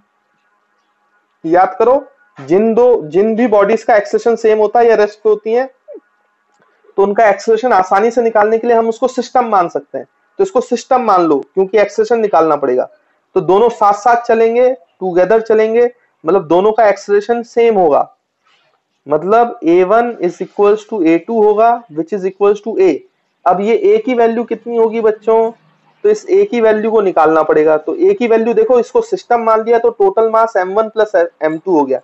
याद करो, जिन भी बॉडीज का एक्सेलरेशन सेम होता है या रेस्ट पे होती है, तो उनका एक्सेलरेशन आसानी से निकालने के लिए हम उसको सिस्टम मान सकते हैं। तो इसको सिस्टम मान लो क्योंकि एक्सेलरेशन निकालना पड़ेगा। तो दोनों साथ साथ चलेंगे, टुगेदर चलेंगे, मतलब दोनों का एक्सेलरेशन सेम होगा, मतलब A1 is equals to A2 होगा which is equals to A। अब ये A की वैल्यू कितनी होगी बच्चों, तो इस A की वैल्यू को निकालना पड़ेगा। तो A की वैल्यू देखो, इसको सिस्टम मान लिया तो total mass M1 plus M2 हो गया।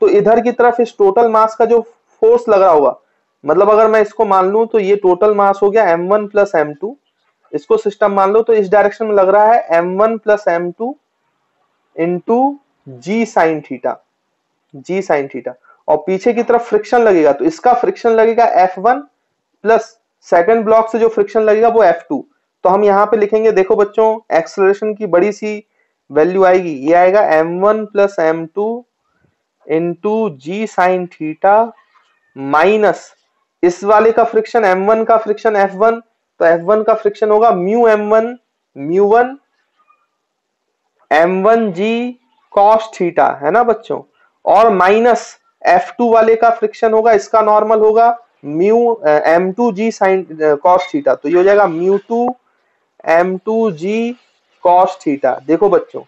तो इधर की तरफ इस टोटल मास का जो फोर्स लग रहा होगा, मतलब अगर मैं इसको मान लूं तो ये टोटल मास हो गया M1 प्लस M2, इसको सिस्टम मान लो तो इस डायरेक्शन में लग रहा है M1 plus M2 into G sine theta, G sine theta. और पीछे की तरफ फ्रिक्शन लगेगा तो इसका फ्रिक्शन लगेगा F1 प्लस सेकंड ब्लॉक से जो फ्रिक्शन लगेगा वो F2। तो हम यहाँ पे लिखेंगे, देखो बच्चों एक्सेलरेशन की बड़ी सी वैल्यू आएगी, ये आएगा M1 plus M2 into G sine theta minus इस वाले का फ्रिक्शन M1 का फ्रिक्शन F1, तो F1 का फ्रिक्शन होगा mu M1 M1G cos theta, है ना बच्चों, और माइनस F2 वाले का फ्रिक्शन होगा, इसका नॉर्मल होगा mu M2G sign cos theta. तो ये हो जाएगा म्यू2 M2G cos थीटा। देखो बच्चों,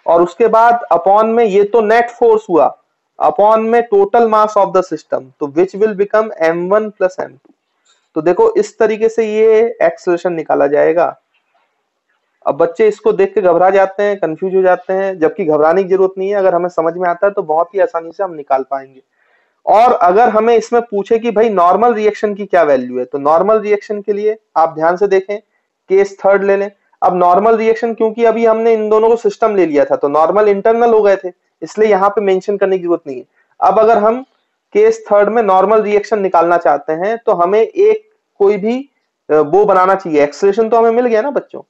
और उसके बाद अपॉन में ये तो नेट फोर्स हुआ, अपॉन में total mass of the system, तो which will become M1 plus M2। तो देखो इस तरीके से ये एक्सेलरेशन निकाला जाएगा। अब बच्चे इसको देख के घबरा जाते हैं, कंफ्यूज हो जाते हैं, जबकि घबराने की जरूरत नहीं है। अगर हमें समझ में आता है तो बहुत ही आसानी से हम निकाल पाएंगे। और अगर हमें इसमें पूछे कि भाई नॉर्मल रिएक्शन की क्या वैल्यू है, तो नॉर्मल रिएक्शन के लिए आप ध्यान से देखें, केस थर्ड ले लें। अब नॉर्मल रिएक्शन, क्योंकि अभी हमने इन दोनों को सिस्टम ले लिया था तो नॉर्मल इंटरनल हो गए थे, इसलिए यहाँ पे मेंशन करने की जरूरत नहीं है। अब अगर हम केस थर्ड में नॉर्मल रिएक्शन निकालना चाहते हैं तो हमें एक कोई भी वो बनाना चाहिए। एक्सेलरेशन तो हमें मिल गया ना बच्चों,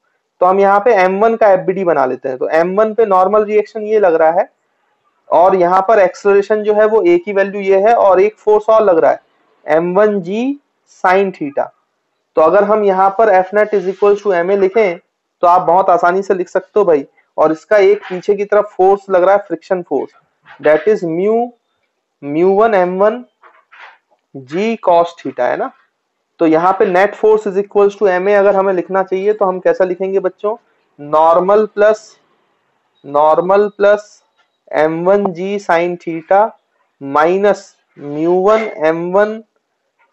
तो हम यहाँ पे M1 का FBD बना लेते हैं। तो M1 पे नॉर्मल रिएक्शन ये लग रहा है, और यहाँ पर एक्सेलरेशन जो है वो A की वैल्यू ये है, और एक फोर्स और लग रहा है M1G साइन थीटा। तो अगर हम यहाँ पर F net is equal to MA लिखें तो आप बहुत आसानी से लिख सकते हो भाई। और इसका एक पीछे की तरफ फोर्स लग रहा है friction force, that is mu one M1 G cos theta, है ना। तो यहाँ पे net force is equal to MA अगर हमें लिखना चाहिए तो हम कैसा लिखेंगे बच्चों, normal plus M1G sine theta minus mu one M1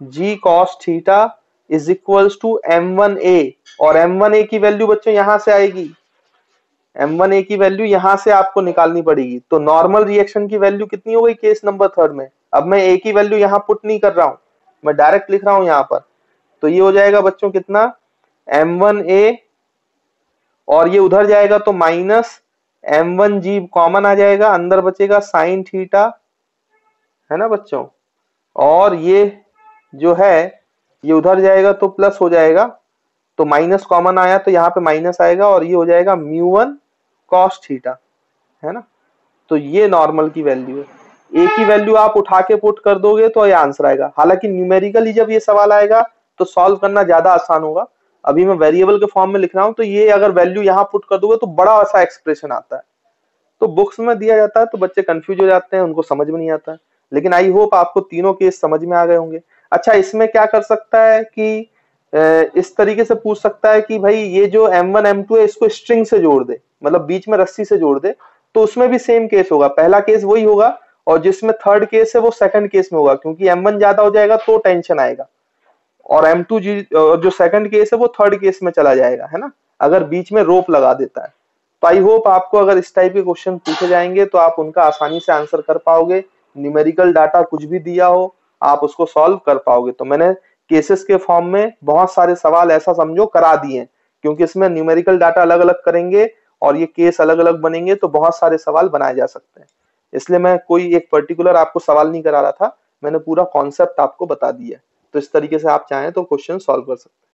G cos theta is equals to M1A। और M1A की वैल्यू बच्चों यहां से आएगी, M1A की वैल्यू यहां से आपको निकालनी पड़ेगी। तो नॉर्मल रिएक्शन की वैल्यू कितनी हो गई केस नंबर थर्ड में। अब मैं A की वैल्यू यहां पुट नहीं कर रहा हूं, मैं डायरेक्ट लिख रहा हूं यहां पर। तो ये हो जाएगा बच्चों कितना, M1A और ये उधर जाएगा तो माइनस m1g कॉमन आ जाएगा, अंदर बचेगा साइन थीटा, है ना बच्चों। और ये जो है ये उधर जाएगा तो प्लस हो जाएगा, तो माइनस कॉमन आया तो यहाँ पे माइनस आएगा और ये हो जाएगा μ1 cos थीटा, है ना। तो ये नॉर्मल की वैल्यू है, एक ही वैल्यू आप उठा के पुट कर दोगे तो ये आंसर आएगा। हालांकि न्यूमेरिकली जब ये सवाल आएगा तो सॉल्व करना ज्यादा आसान होगा। अभी मैं वेरिएबल के फॉर्म में लिख रहा हूं, तो ये अगर वैल्यू यहाँ पुट कर दोगे तो बड़ा ऐसा एक्सप्रेशन आता है, तो बुक्स में दिया जाता है तो बच्चे कंफ्यूज हो जाते हैं, उनको समझ में नहीं आता है। लेकिन आई होप आपको तीनों केस समझ में आ गए होंगे। अच्छा, इसमें क्या कर सकता है कि इस तरीके से पूछ सकता है कि भाई ये जो m1 m2 है इसको स्ट्रिंग से जोड़ दे, मतलब बीच में रस्सी से जोड़ दे, तो उसमें भी सेम केस होगा, पहला केस वही होगा और जिसमें थर्ड केस है वो सेकंड केस में होगा, क्योंकि m1 ज्यादा हो जाएगा तो टेंशन आएगा, और m2 जो सेकंड केस है वो थर्ड केस में चला जाएगा, है ना, अगर बीच में रोप लगा देता है। तो आई होप आपको अगर इस टाइप के क्वेश्चन पूछे जाएंगे तो आप उनका आसानी से आंसर कर पाओगे, न्यूमेरिकल डाटा कुछ भी दिया हो आप उसको सॉल्व कर पाओगे। तो मैंने केसेस के फॉर्म में बहुत सारे सवाल ऐसा समझो करा दिए, क्योंकि इसमें न्यूमेरिकल डाटा अलग अलग करेंगे और ये केस अलग अलग बनेंगे, तो बहुत सारे सवाल बनाए जा सकते हैं। इसलिए मैं कोई एक पर्टिकुलर आपको सवाल नहीं करा रहा था, मैंने पूरा कॉन्सेप्ट आपको बता दिया। तो इस तरीके से आप चाहें तो क्वेश्चन सॉल्व कर सकते हैं।